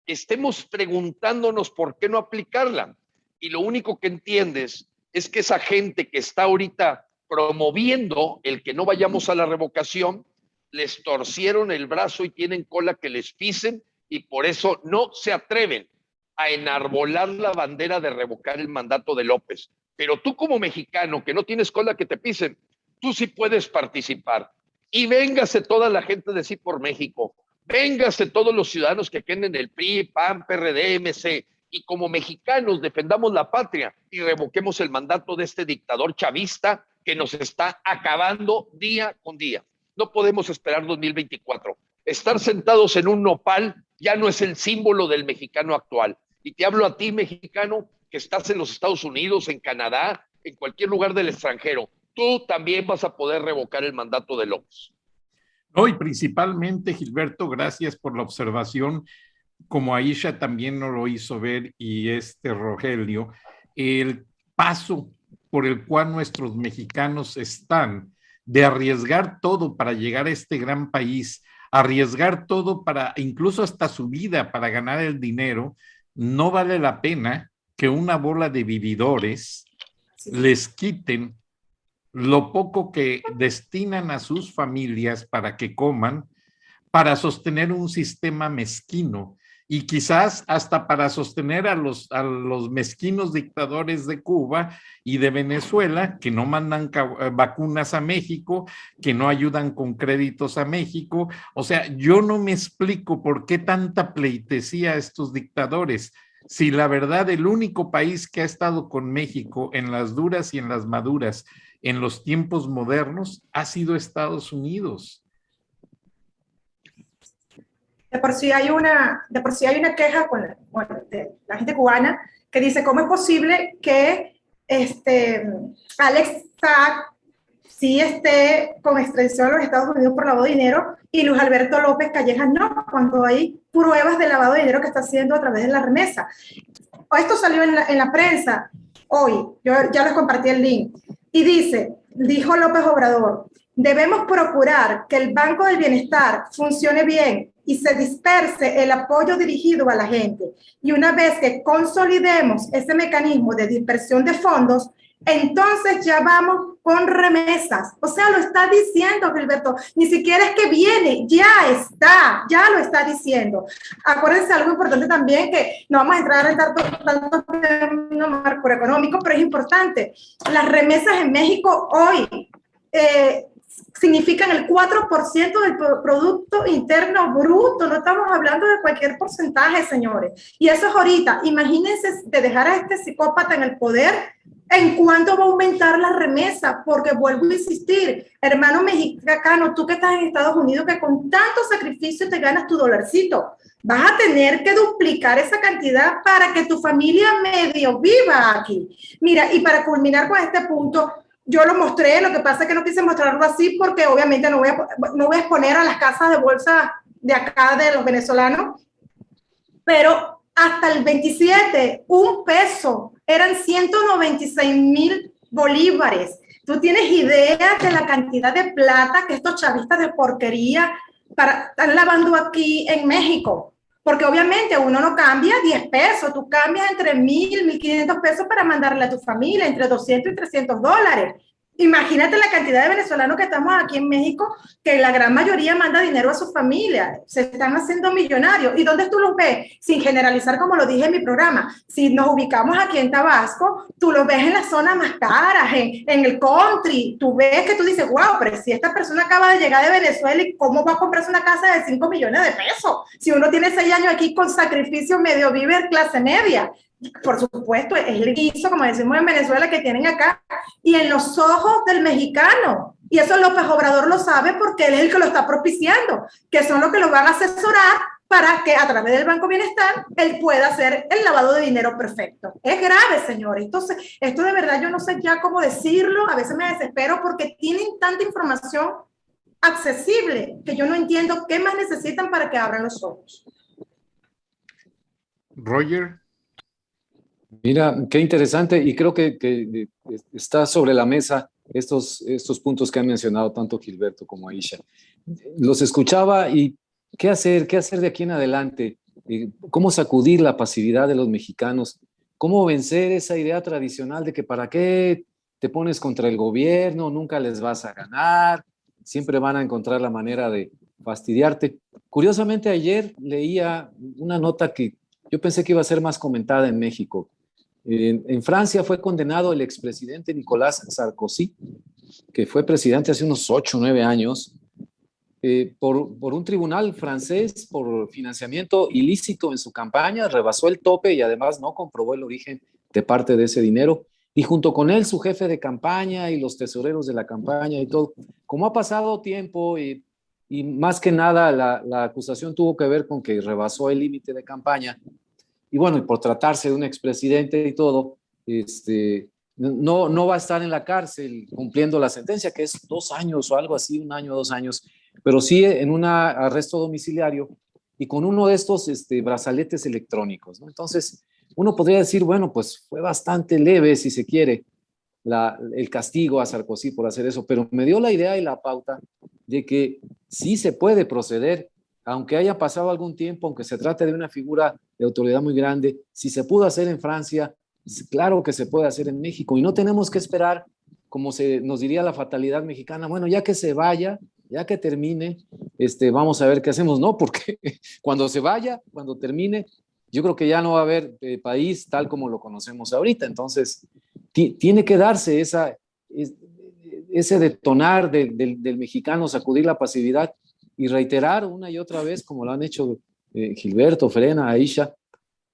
estemos preguntándonos por qué no aplicarla? Y lo único que entiendes es que esa gente que está ahorita promoviendo el que no vayamos a la revocación, les torcieron el brazo y tienen cola que les pisen, y por eso no se atreven a enarbolar la bandera de revocar el mandato de López. Pero tú como mexicano que no tienes cola que te pisen, tú sí puedes participar. Y véngase toda la gente de Sí por México, véngase todos los ciudadanos que queden en el PRI, PAN, PRD, MC, y como mexicanos defendamos la patria y revoquemos el mandato de este dictador chavista que nos está acabando día con día. No podemos esperar 2024. Estar sentados en un nopal ya no es el símbolo del mexicano actual. Y te hablo a ti, mexicano, que estás en los Estados Unidos, en Canadá, en cualquier lugar del extranjero. Tú también vas a poder revocar el mandato de López. No, y principalmente, Gilberto, gracias por la observación, como Aisha también nos lo hizo ver y Rogelio, el paso por el cual nuestros mexicanos están de arriesgar todo para llegar a este gran país, arriesgar todo para incluso hasta su vida para ganar el dinero, no vale la pena que una bola de vividores les quiten lo poco que destinan a sus familias para que coman, para sostener un sistema mezquino y quizás hasta para sostener a los mezquinos dictadores de Cuba y de Venezuela, que no mandan vacunas a México, que no ayudan con créditos a México. O sea, yo no me explico por qué tanta pleitesía a estos dictadores, si la verdad el único país que ha estado con México en las duras y en las maduras en los tiempos modernos ha sido Estados Unidos. De por sí hay una queja de la gente cubana que dice, ¿cómo es posible que Alex Saab sí esté con extradición a los Estados Unidos por lavado de dinero y Luis Alberto López Callejas no, cuando hay pruebas de lavado de dinero que está haciendo a través de la remesa. Esto salió en la prensa hoy, yo ya les compartí el link, y dijo López Obrador, debemos procurar que el Banco del Bienestar funcione bien y se disperse el apoyo dirigido a la gente. Y una vez que consolidemos ese mecanismo de dispersión de fondos, entonces ya vamos con remesas. O sea, lo está diciendo Gilberto, ni siquiera es que viene, ya lo está diciendo. Acuérdense algo importante también, que no vamos a entrar en tanto macroeconómico, pero es importante. Las remesas en México hoy significan el 4% del Producto Interno Bruto. No estamos hablando de cualquier porcentaje, señores. Y eso es ahorita. Imagínense de dejar a este psicópata en el poder, ¿en cuánto va a aumentar la remesa? Porque vuelvo a insistir, hermano mexicano, tú que estás en Estados Unidos, que con tanto sacrificio te ganas tu dolarcito, vas a tener que duplicar esa cantidad para que tu familia medio viva aquí. Mira, y para culminar con este punto, yo lo mostré, lo que pasa es que no quise mostrarlo así porque obviamente no voy a exponer a las casas de bolsa de acá de los venezolanos, pero hasta el 27, un peso, eran 196,000 bolívares. ¿Tú tienes idea de la cantidad de plata que estos chavistas de porquería están lavando aquí en México? Porque obviamente uno no cambia 10 pesos, tú cambias entre 1,000, 1,500 pesos para mandarle a tu familia, entre 200 y 300 dólares. Imagínate la cantidad de venezolanos que estamos aquí en México, que la gran mayoría manda dinero a su familia, se están haciendo millonarios. ¿Y dónde tú los ves? Sin generalizar, como lo dije en mi programa, si nos ubicamos aquí en Tabasco, tú los ves en las zonas más caras, en el country, tú ves que tú dices, wow, pero si esta persona acaba de llegar de Venezuela, ¿y cómo va a comprarse una casa de 5 millones de pesos? Si uno tiene 6 años aquí con sacrificio, medio vive clase media. Por supuesto, es el guiso, como decimos en Venezuela, que tienen acá, y en los ojos del mexicano. Y eso López Obrador lo sabe porque él es el que lo está propiciando, que son los que lo van a asesorar para que a través del Banco Bienestar él pueda hacer el lavado de dinero perfecto. Es grave, señores. Entonces, esto de verdad yo no sé ya cómo decirlo, a veces me desespero porque tienen tanta información accesible que yo no entiendo qué más necesitan para que abran los ojos. Roger. Mira, qué interesante, y creo que está sobre la mesa estos puntos que han mencionado tanto Gilberto como Aisha. Los escuchaba y ¿qué hacer de aquí en adelante? ¿Cómo sacudir la pasividad de los mexicanos? ¿Cómo vencer esa idea tradicional de que para qué te pones contra el gobierno, nunca les vas a ganar, siempre van a encontrar la manera de fastidiarte? Curiosamente, ayer leía una nota que yo pensé que iba a ser más comentada en México. En Francia fue condenado el expresidente Nicolas Sarkozy, que fue presidente hace unos 8 o 9 años, por un tribunal francés por financiamiento ilícito en su campaña, rebasó el tope y además no comprobó el origen de parte de ese dinero. Y junto con él, su jefe de campaña y los tesoreros de la campaña y todo. Como ha pasado tiempo y más que nada la acusación tuvo que ver con que rebasó el límite de campaña, y bueno, y por tratarse de un expresidente y todo, no va a estar en la cárcel cumpliendo la sentencia, que es 2 años o algo así, 1 año, 2 años, pero sí en un arresto domiciliario y con uno de estos brazaletes electrónicos, ¿no? Entonces, uno podría decir, bueno, pues fue bastante leve, si se quiere, el castigo a Sarkozy por hacer eso, pero me dio la idea y la pauta de que sí se puede proceder, aunque haya pasado algún tiempo, aunque se trate de una figura de autoridad muy grande. Si se pudo hacer en Francia, claro que se puede hacer en México, y no tenemos que esperar, como nos diría la fatalidad mexicana, bueno, ya que se vaya, ya que termine, vamos a ver qué hacemos, ¿no? Porque cuando se vaya, cuando termine, yo creo que ya no va a haber país tal como lo conocemos ahorita. Entonces, tiene que darse ese detonar del mexicano, sacudir la pasividad y reiterar una y otra vez, como lo han hecho Gilberto, Frena, Aisha,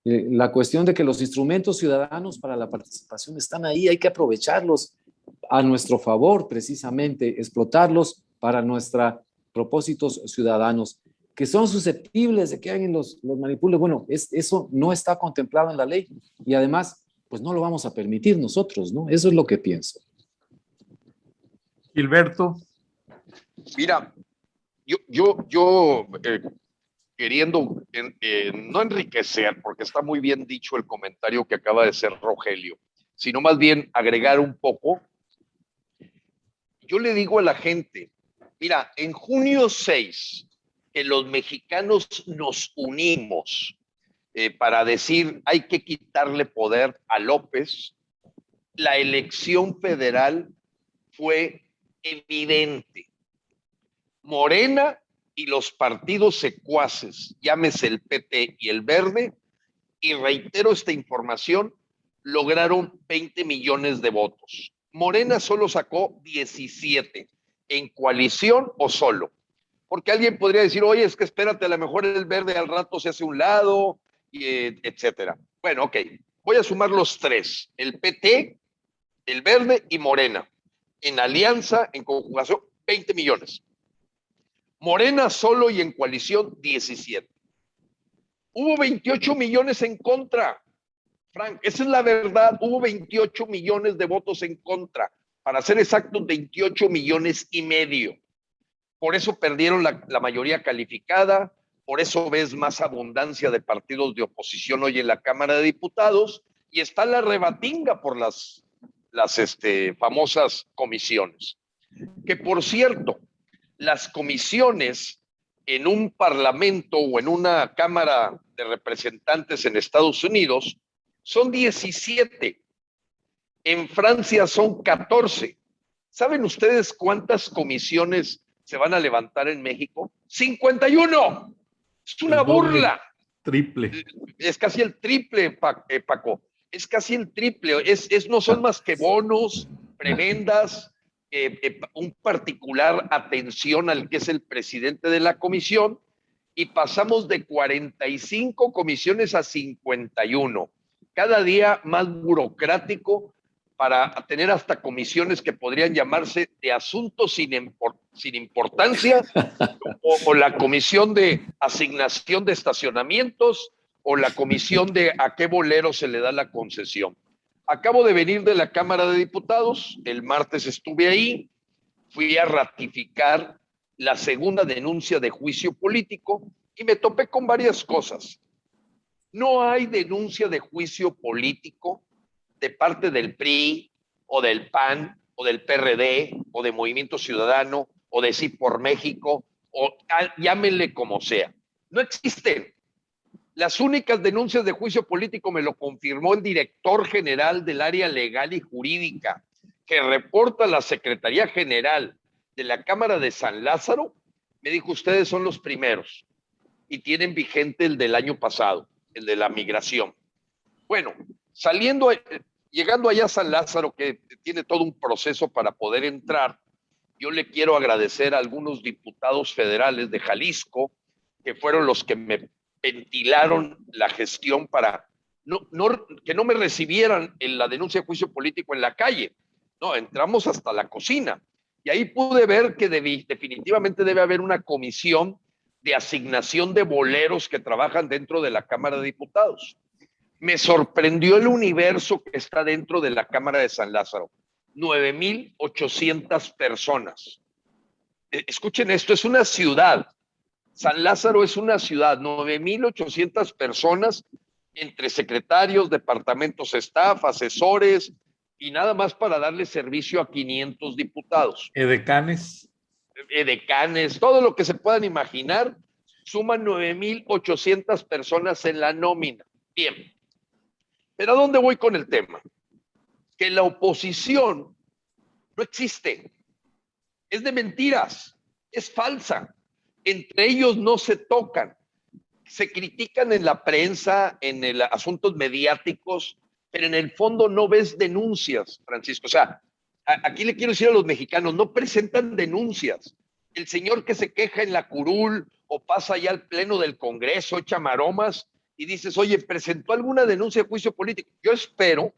la cuestión de que los instrumentos ciudadanos para la participación están ahí, hay que aprovecharlos a nuestro favor, precisamente, explotarlos para nuestros propósitos ciudadanos, que son susceptibles de que alguien los manipule. Bueno, eso no está contemplado en la ley y además, pues no lo vamos a permitir nosotros, ¿no? Eso es lo que pienso. Gilberto. Mira, yo queriendo no enriquecer, porque está muy bien dicho el comentario que acaba de hacer Rogelio, sino más bien agregar un poco. Yo le digo a la gente, mira, en junio 6, que los mexicanos nos unimos para decir hay que quitarle poder a López, la elección federal fue evidente. Morena y los partidos secuaces, llámese el PT y el Verde, y reitero esta información, lograron 20 millones de votos. Morena solo sacó 17, en coalición o solo. Porque alguien podría decir, oye, es que espérate, a lo mejor el Verde al rato se hace un lado, etcétera. Bueno, ok, voy a sumar los tres, el PT, el Verde y Morena. En alianza, en conjugación, 20 millones. Morena solo y en coalición, 17. Hubo 28 millones en contra. Frank, esa es la verdad. Hubo 28 millones de votos en contra. Para ser exactos, 28 millones y medio. Por eso perdieron la mayoría calificada. Por eso ves más abundancia de partidos de oposición hoy en la Cámara de Diputados. Y está la rebatinga por las famosas comisiones. Que por cierto, las comisiones en un parlamento o en una Cámara de Representantes en Estados Unidos son 17. En Francia son 14. ¿Saben ustedes cuántas comisiones se van a levantar en México? 51. Es una burla. Triple. Es casi el triple, Paco. Es casi el triple. No son más que bonos, prebendas, un particular atención al que es el presidente de la comisión, y pasamos de 45 comisiones a 51. Cada día más burocrático para tener hasta comisiones que podrían llamarse de asuntos sin importancia o la comisión de asignación de estacionamientos o la comisión de a qué bolero se le da la concesión. Acabo de venir de la Cámara de Diputados, el martes estuve ahí, fui a ratificar la segunda denuncia de juicio político y me topé con varias cosas. No hay denuncia de juicio político de parte del PRI o del PAN o del PRD o de Movimiento Ciudadano o de Sí por México o llámenle como sea. No existen. Las únicas denuncias de juicio político me lo confirmó el director general del área legal y jurídica, que reporta a la Secretaría General de la Cámara de San Lázaro. Me dijo, ustedes son los primeros y tienen vigente el del año pasado, el de la migración. Bueno, llegando allá a San Lázaro, que tiene todo un proceso para poder entrar, yo le quiero agradecer a algunos diputados federales de Jalisco, que fueron los que me ventilaron la gestión para que no me recibieran en la denuncia de juicio político en la calle. No, entramos hasta la cocina. Y ahí pude ver que definitivamente debe haber una comisión de asignación de boleros que trabajan dentro de la Cámara de Diputados. Me sorprendió el universo que está dentro de la Cámara de San Lázaro. 9,800 personas. Escuchen esto, es una ciudad. San Lázaro es una ciudad, 9,800 personas entre secretarios, departamentos staff, asesores y nada más para darle servicio a 500 diputados. Edecanes, todo lo que se puedan imaginar, suman 9,800 personas en la nómina. Bien, pero ¿a dónde voy con el tema? Que la oposición no existe, es de mentiras, es falsa. Entre ellos no se tocan, se critican en la prensa, en asuntos mediáticos, pero en el fondo no ves denuncias, Francisco. O sea, aquí le quiero decir a los mexicanos, no presentan denuncias. El señor que se queja en la curul o pasa ya al pleno del Congreso, echa maromas y dices, oye, ¿presentó alguna denuncia de juicio político? Yo espero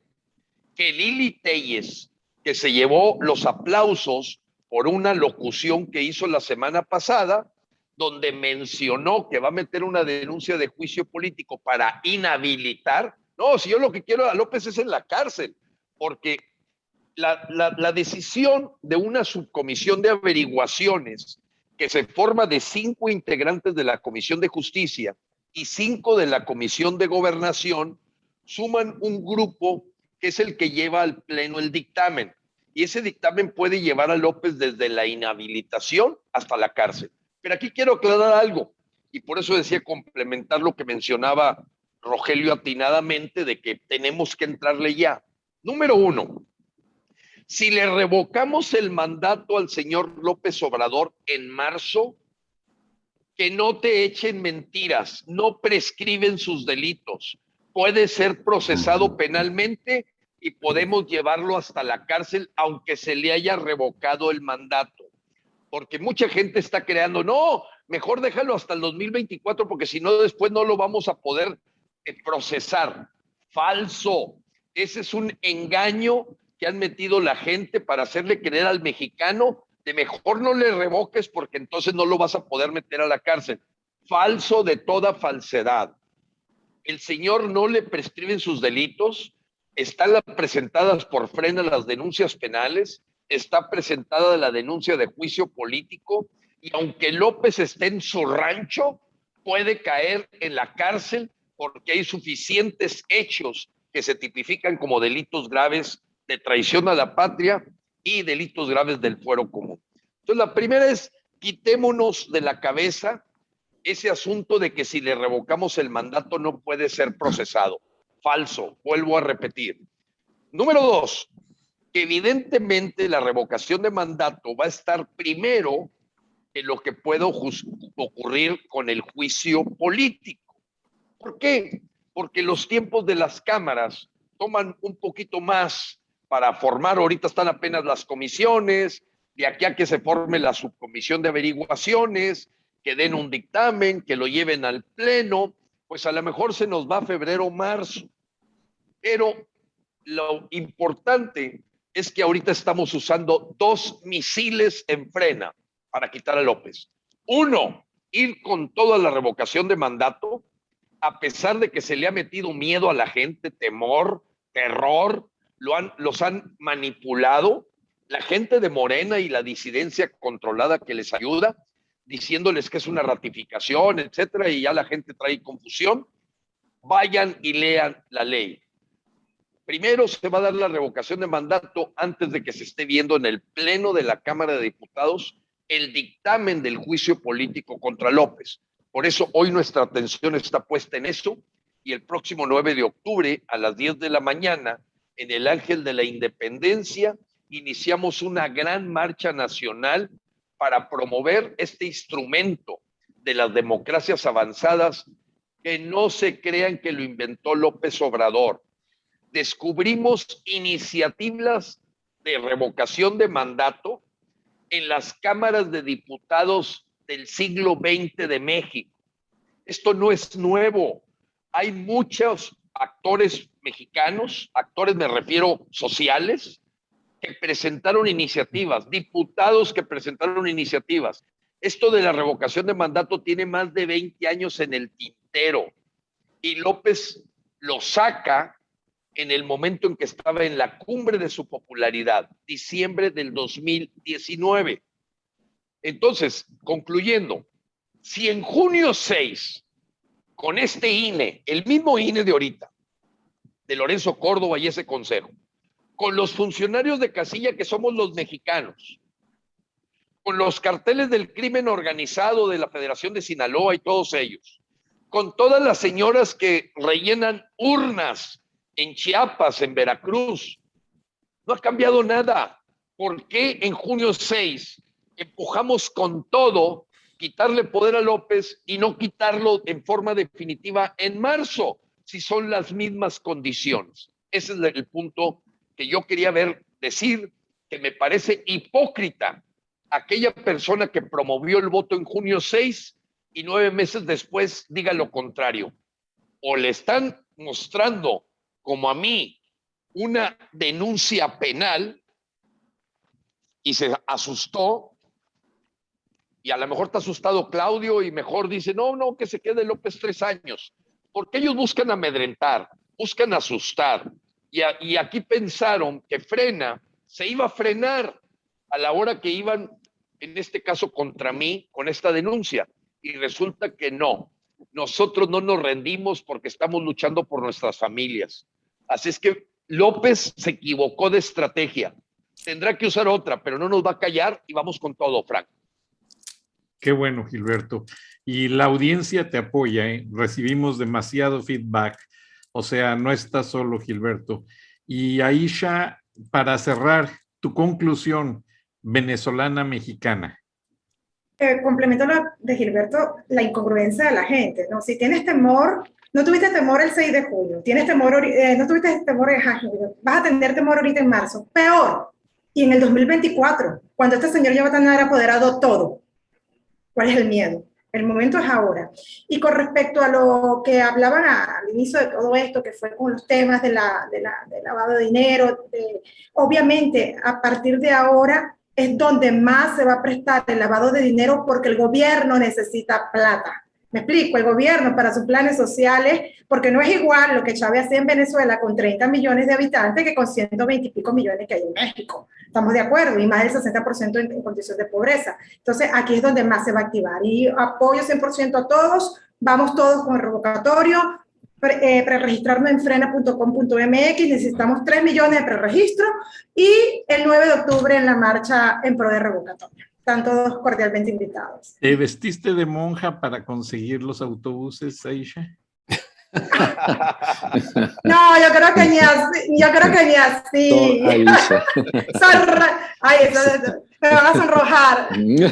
que Lili Telles, que se llevó los aplausos por una locución que hizo la semana pasada, donde mencionó que va a meter una denuncia de juicio político para inhabilitar. No, si yo lo que quiero a López es en la cárcel, porque la decisión de una subcomisión de averiguaciones que se forma de 5 integrantes de la Comisión de Justicia y 5 de la Comisión de Gobernación, suman un grupo que es el que lleva al Pleno el dictamen. Y ese dictamen puede llevar a López desde la inhabilitación hasta la cárcel. Pero aquí quiero aclarar algo, y por eso decía complementar lo que mencionaba Rogelio atinadamente, de que tenemos que entrarle ya. Número 1, si le revocamos el mandato al señor López Obrador en marzo, que no te echen mentiras, no prescriben sus delitos, puede ser procesado penalmente y podemos llevarlo hasta la cárcel aunque se le haya revocado el mandato. Porque mucha gente está creando, no, mejor déjalo hasta el 2024 porque si no después no lo vamos a poder procesar. Falso. Ese es un engaño que han metido la gente para hacerle creer al mexicano de mejor no le revoques porque entonces no lo vas a poder meter a la cárcel. Falso de toda falsedad. El señor no le prescriben sus delitos, están presentadas por Frena las denuncias penales, está presentada la denuncia de juicio político y aunque López esté en su rancho, puede caer en la cárcel porque hay suficientes hechos que se tipifican como delitos graves de traición a la patria y delitos graves del fuero común. Entonces, la primera es, quitémonos de la cabeza ese asunto de que si le revocamos el mandato no puede ser procesado. Falso, vuelvo a repetir. Número 2, que evidentemente la revocación de mandato va a estar primero en lo que pueda ocurrir con el juicio político. ¿Por qué? Porque los tiempos de las cámaras toman un poquito más para formar, ahorita están apenas las comisiones, de aquí a que se forme la subcomisión de averiguaciones, que den un dictamen, que lo lleven al pleno, pues a lo mejor se nos va a febrero o marzo. Pero lo importante es que ahorita estamos usando 2 misiles en Frena para quitar a López. 1, ir con toda la revocación de mandato, a pesar de que se le ha metido miedo a la gente, temor, terror, los han manipulado, la gente de Morena y la disidencia controlada que les ayuda, diciéndoles que es una ratificación, etcétera, y ya la gente trae confusión. Vayan y lean la ley. Primero se va a dar la revocación de mandato antes de que se esté viendo en el Pleno de la Cámara de Diputados el dictamen del juicio político contra López. Por eso hoy nuestra atención está puesta en eso y el próximo 9 de octubre a las 10 de la mañana en el Ángel de la Independencia iniciamos una gran marcha nacional para promover este instrumento de las democracias avanzadas que no se crean que lo inventó López Obrador. Descubrimos iniciativas de revocación de mandato en las cámaras de diputados del siglo XX de México. Esto no es nuevo. Hay muchos actores mexicanos, actores me refiero sociales, que presentaron iniciativas, diputados que presentaron iniciativas. Esto de la revocación de mandato tiene más de 20 años en el tintero y López lo saca en el momento en que estaba en la cumbre de su popularidad, diciembre del 2019. Entonces, concluyendo, si en junio 6, con este INE, el mismo INE de ahorita, de Lorenzo Córdoba y ese consejo, con los funcionarios de casilla que somos los mexicanos, con los carteles del crimen organizado de la Federación de Sinaloa y todos ellos, con todas las señoras que rellenan urnas en Chiapas, en Veracruz, no ha cambiado nada. ¿Por qué en junio 6 empujamos con todo quitarle poder a López y no quitarlo en forma definitiva en marzo, si son las mismas condiciones? Ese es el punto que yo quería decir, que me parece hipócrita aquella persona que promovió el voto en junio 6 y 9 meses después diga lo contrario. O le están mostrando, como a mí, una denuncia penal y se asustó, y a lo mejor está asustado Claudio y mejor dice, no, que se quede López 3 años, porque ellos buscan amedrentar, buscan asustar, y aquí pensaron que Frena se iba a frenar a la hora que iban, en este caso contra mí, con esta denuncia. Y resulta que no. Nosotros no nos rendimos porque estamos luchando por nuestras familias. Así es que López se equivocó de estrategia. Tendrá que usar otra, pero no nos va a callar y vamos con todo, Frank. Qué bueno, Gilberto. Y la audiencia te apoya, ¿eh? Recibimos demasiado feedback. O sea, no estás solo, Gilberto. Y Aisha, para cerrar, tu conclusión venezolana-mexicana. Complemento lo de Gilberto, la incongruencia de la gente, ¿no? Si tienes temor, no tuviste temor el 6 de julio, tienes temor, no tuviste temor en julio, vas a tener temor ahorita en marzo, peor, y en el 2024, cuando este señor ya va a tener apoderado todo. ¿Cuál es el miedo? El momento es ahora. Y con respecto a lo que hablaban al inicio de todo esto, que fue con los temas de lavado de dinero, obviamente a partir de ahora es donde más se va a prestar el lavado de dinero porque el gobierno necesita plata. Me explico, el gobierno para sus planes sociales, porque no es igual lo que Chávez hacía en Venezuela con 30 millones de habitantes que con 120 y pico millones que hay en México. Estamos de acuerdo, y más del 60% en condición de pobreza. Entonces, aquí es donde más se va a activar. Y apoyo 100% a todos, vamos todos con el revocatorio, preregistrarnos en frena.com.mx, necesitamos 3 millones de preregistro, y el 9 de octubre en la marcha en pro de revocatorio. Están todos cordialmente invitados. ¿Te vestiste de monja para conseguir los autobuses, Aisha? No, yo creo que ni así. Aisha. Ay, me van a sonrojar. No,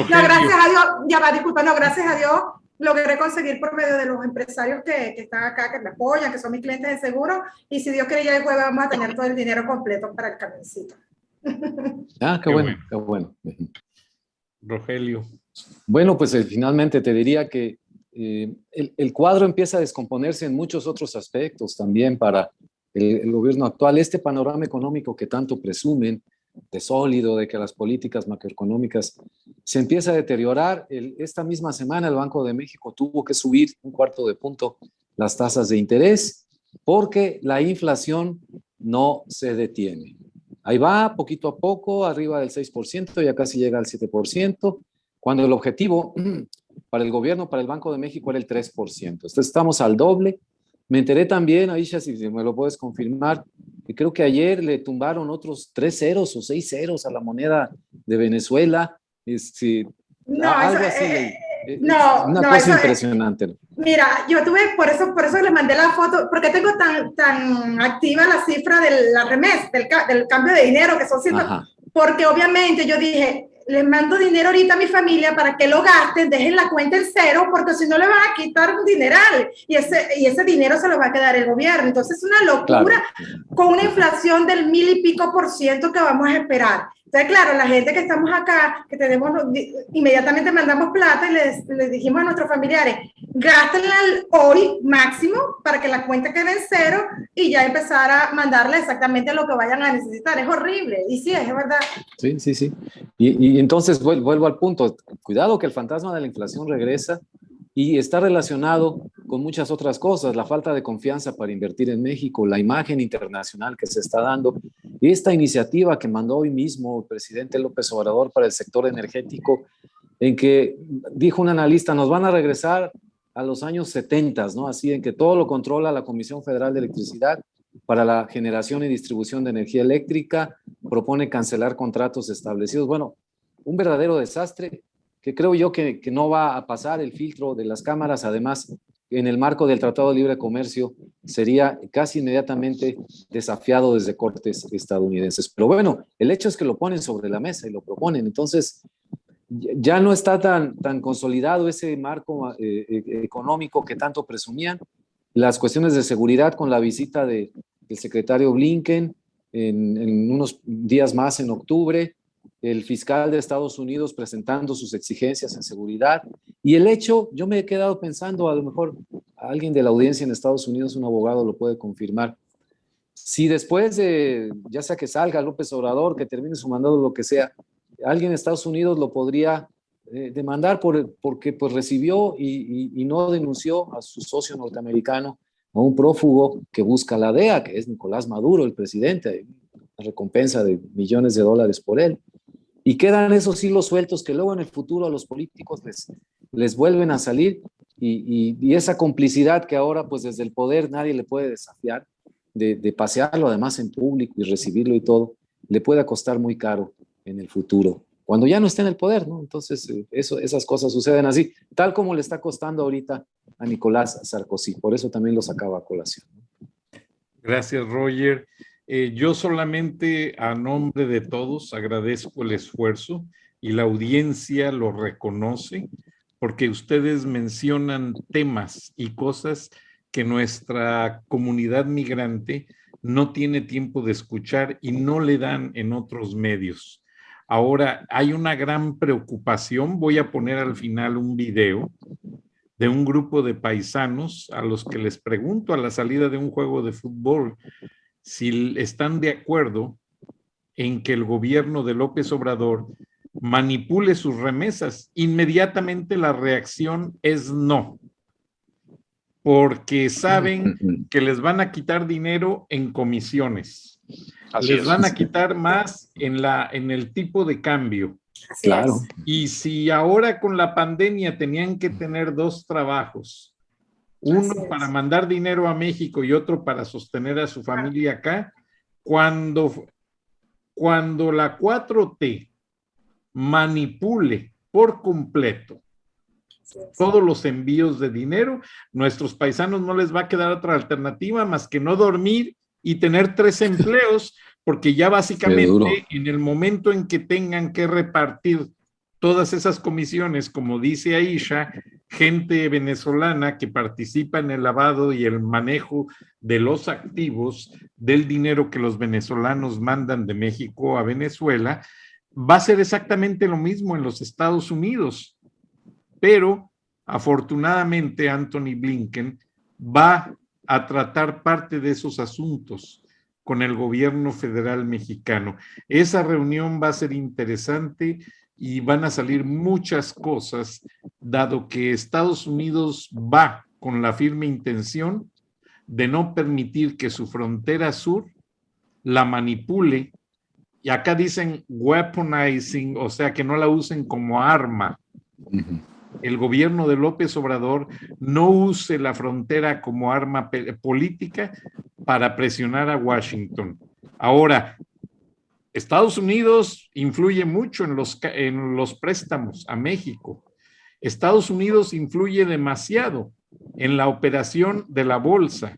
gracias a Dios, ya va, disculpa, no, gracias a Dios logré conseguir por medio de los empresarios que están acá, que me apoyan, que son mis clientes de seguro, y si Dios quiere ya el jueves vamos a tener todo el dinero completo para el camioncito. Ah, qué bueno, qué bueno. Rogelio. Bueno, pues finalmente te diría que el cuadro empieza a descomponerse en muchos otros aspectos también para el gobierno actual. Este panorama económico que tanto presumen, de sólido, de que las políticas macroeconómicas se empieza a deteriorar. Esta misma semana el Banco de México tuvo que subir 1/4 punto las tasas de interés porque la inflación no se detiene. Ahí va, poquito a poco, arriba del 6%, ya casi llega al 7%, cuando el objetivo para el gobierno, para el Banco de México, era el 3%. Entonces estamos al doble. Me enteré también, Aisha, si me lo puedes confirmar, que creo que ayer le tumbaron otros 3 ceros o 6 ceros a la moneda de Venezuela. No, algo eso, así. una cosa impresionante. Mira, yo tuve, por eso les mandé la foto, porque tengo tan activa la cifra de la remesa, del cambio de dinero, que son 100, porque obviamente yo dije, les mando dinero ahorita a mi familia para que lo gasten, dejen la cuenta en cero, porque si no le van a quitar un dineral, y ese dinero se lo va a quedar el gobierno. Entonces es una locura, claro, con una inflación del 1000 y pico % que vamos a esperar. Entonces, claro, la gente que estamos acá, que tenemos, inmediatamente mandamos plata y les dijimos a nuestros familiares, gástenla hoy máximo para que la cuenta quede en cero y ya empezar a mandarle exactamente lo que vayan a necesitar. Es horrible, y sí, es verdad. Sí. Y entonces vuelvo al punto. Cuidado que el fantasma de la inflación regresa y está relacionado con muchas otras cosas, la falta de confianza para invertir en México, la imagen internacional que se está dando, y esta iniciativa que mandó hoy mismo el presidente López Obrador para el sector energético, en que dijo un analista, nos van a regresar a los años 70, ¿no? Así en que todo lo controla la Comisión Federal de Electricidad para la generación y distribución de energía eléctrica, propone cancelar contratos establecidos. Bueno, un verdadero desastre que creo yo que no va a pasar el filtro de las cámaras. Además, en el marco del Tratado de Libre Comercio sería casi inmediatamente desafiado desde cortes estadounidenses. Pero bueno, el hecho es que lo ponen sobre la mesa y lo proponen. Entonces, ya no está tan consolidado ese marco económico que tanto presumían. Las cuestiones de seguridad con la visita del secretario Blinken en unos días más en octubre, el fiscal de Estados Unidos presentando sus exigencias en seguridad, y el hecho, yo me he quedado pensando, a lo mejor alguien de la audiencia en Estados Unidos, un abogado lo puede confirmar, si después de, ya sea que salga López Obrador, que termine su mandato, lo que sea, alguien en Estados Unidos lo podría demandar porque pues recibió y no denunció a su socio norteamericano, a un prófugo que busca la DEA, que es Nicolás Maduro, el presidente, recompensa de millones de dólares por él. Y quedan esos hilos sueltos que luego en el futuro a los políticos les vuelven a salir y esa complicidad que ahora pues desde el poder nadie le puede desafiar, de pasearlo además en público y recibirlo y todo, le puede costar muy caro en el futuro, cuando ya no esté en el poder, ¿no? Entonces esas cosas suceden así, tal como le está costando ahorita a Nicolás Sarkozy, por eso también lo sacaba a colación, ¿no? Gracias, Roger. Yo solamente a nombre de todos agradezco el esfuerzo y la audiencia lo reconoce porque ustedes mencionan temas y cosas que nuestra comunidad migrante no tiene tiempo de escuchar y no le dan en otros medios. Ahora, hay una gran preocupación. Voy a poner al final un video de un grupo de paisanos a los que les pregunto a la salida de un juego de fútbol si están de acuerdo en que el gobierno de López Obrador manipule sus remesas. Inmediatamente la reacción es no, porque saben que les van a quitar dinero en comisiones. Les van a quitar más en el tipo de cambio. Claro. Y si ahora con la pandemia tenían que tener dos trabajos, uno para mandar dinero a México y otro para sostener a su familia acá, cuando la 4T manipule por completo todos los envíos de dinero, nuestros paisanos no les va a quedar otra alternativa más que no dormir y tener 3 empleos, porque ya básicamente en el momento en que tengan que repartir todas esas comisiones, como dice Aisha, gente venezolana que participa en el lavado y el manejo de los activos del dinero que los venezolanos mandan de México a Venezuela, va a ser exactamente lo mismo en los Estados Unidos. Pero afortunadamente Anthony Blinken va a tratar parte de esos asuntos con el gobierno federal mexicano. Esa reunión va a ser interesante y van a salir muchas cosas, dado que Estados Unidos va con la firme intención de no permitir que su frontera sur la manipule, y acá dicen weaponizing, o sea, que no la usen como arma. El gobierno de López Obrador no use la frontera como arma política para presionar a Washington. Ahora, Estados Unidos influye mucho en los préstamos a México. Estados Unidos influye demasiado en la operación de la bolsa,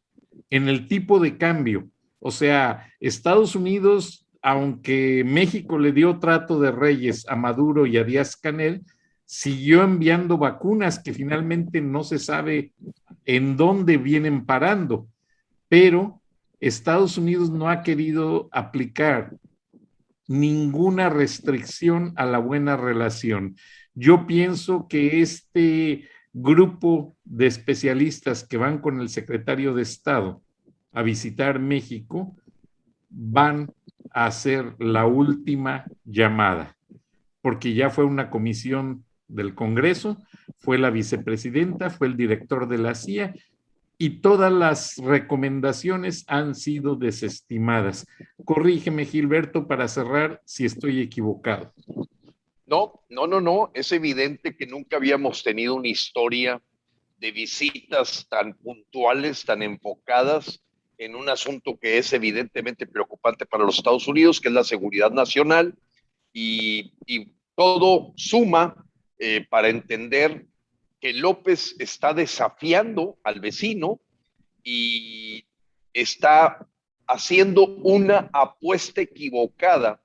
en el tipo de cambio. O sea, Estados Unidos, aunque México le dio trato de reyes a Maduro y a Díaz-Canel, siguió enviando vacunas que finalmente no se sabe en dónde vienen parando. Pero Estados Unidos no ha querido aplicar ninguna restricción a la buena relación. Yo pienso que este grupo de especialistas que van con el secretario de Estado a visitar México van a hacer la última llamada, porque ya fue una comisión del Congreso, fue la vicepresidenta, fue el director de la CIA, y todas las recomendaciones han sido desestimadas. Corrígeme, Gilberto, para cerrar si estoy equivocado. No. Es evidente que nunca habíamos tenido una historia de visitas tan puntuales, tan enfocadas en un asunto que es evidentemente preocupante para los Estados Unidos, que es la seguridad nacional, y todo suma para entender que López está desafiando al vecino y está haciendo una apuesta equivocada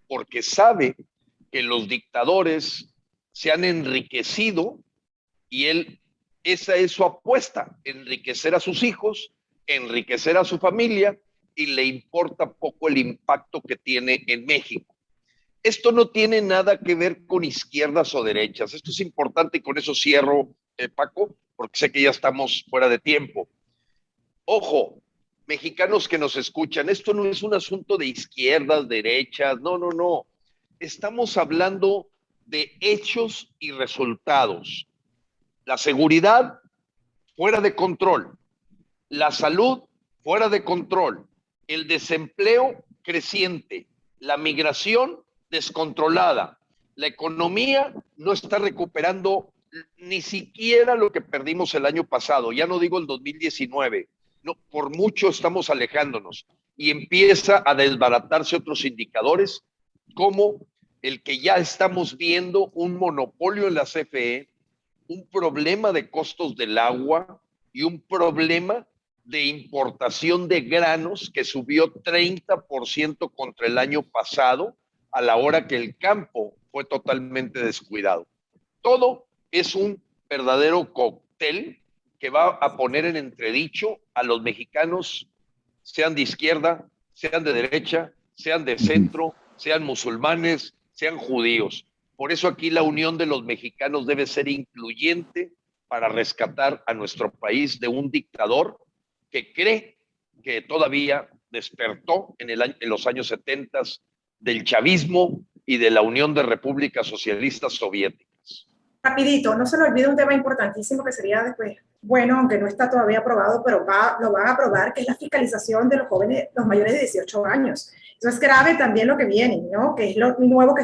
porque sabe que los dictadores se han enriquecido y esa es su apuesta, enriquecer a sus hijos, enriquecer a su familia, y le importa poco el impacto que tiene en México. Esto no tiene nada que ver con izquierdas o derechas. Esto es importante y con eso cierro, Paco, porque sé que ya estamos fuera de tiempo. Ojo, mexicanos que nos escuchan, esto no es un asunto de izquierdas, derechas, no. Estamos hablando de hechos y resultados. La seguridad fuera de control, la salud fuera de control, el desempleo creciente, la migración descontrolada, la economía no está recuperando ni siquiera lo que perdimos el año pasado, ya no digo el 2019, no, por mucho estamos alejándonos y empieza a desbaratarse otros indicadores como el que ya estamos viendo un monopolio en la CFE, un problema de costos del agua y un problema de importación de granos que subió 30% contra el año pasado, a la hora que el campo fue totalmente descuidado. Todo es un verdadero cóctel que va a poner en entredicho a los mexicanos, sean de izquierda, sean de derecha, sean de centro, sean musulmanes, sean judíos. Por eso aquí la unión de los mexicanos debe ser incluyente para rescatar a nuestro país de un dictador que cree que todavía despertó en los años 70 del chavismo y de la Unión de Repúblicas Socialistas Soviéticas. Rapidito, no se le olvide un tema importantísimo que sería después, bueno, aunque no está todavía aprobado, pero lo van a aprobar, que es la fiscalización de los jóvenes, los mayores de 18 años. Eso es grave también lo que viene, ¿no? Que es lo nuevo que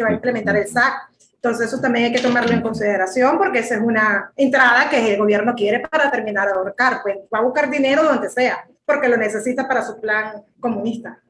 va a implementar el SAC. Entonces eso también hay que tomarlo en consideración porque esa es una entrada que el gobierno quiere para terminar de ahorcar. Pues va a buscar dinero donde sea, porque lo necesita para su plan comunista.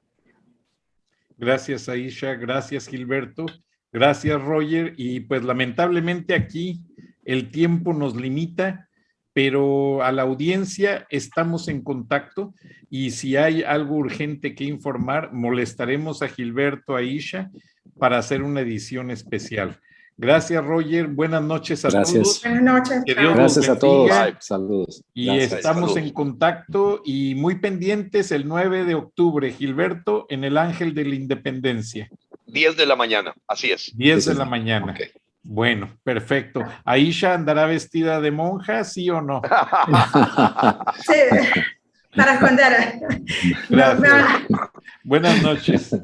Gracias, Aisha. Gracias, Gilberto. Gracias, Roger. Y pues lamentablemente aquí el tiempo nos limita, pero a la audiencia estamos en contacto y si hay algo urgente que informar, molestaremos a Gilberto, a Aisha, para hacer una edición especial. Gracias, Roger. Buenas noches a todos. Buenas noches. Gracias a todos. Saludos. Y gracias. Estamos en contacto y muy pendientes el 9 de octubre, Gilberto, en el Ángel de la Independencia. 10 de la mañana, así es. 10 de la mañana. Okay. Bueno, perfecto. ¿Aisha andará vestida de monja, sí o no? Sí, para esconder. Gracias. Buenas noches.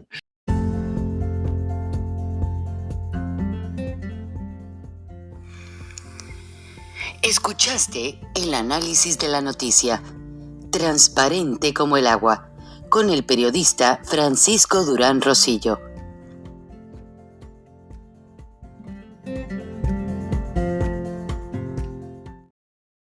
Escuchaste el análisis de la noticia, transparente como el agua, con el periodista Francisco Durán Rosillo.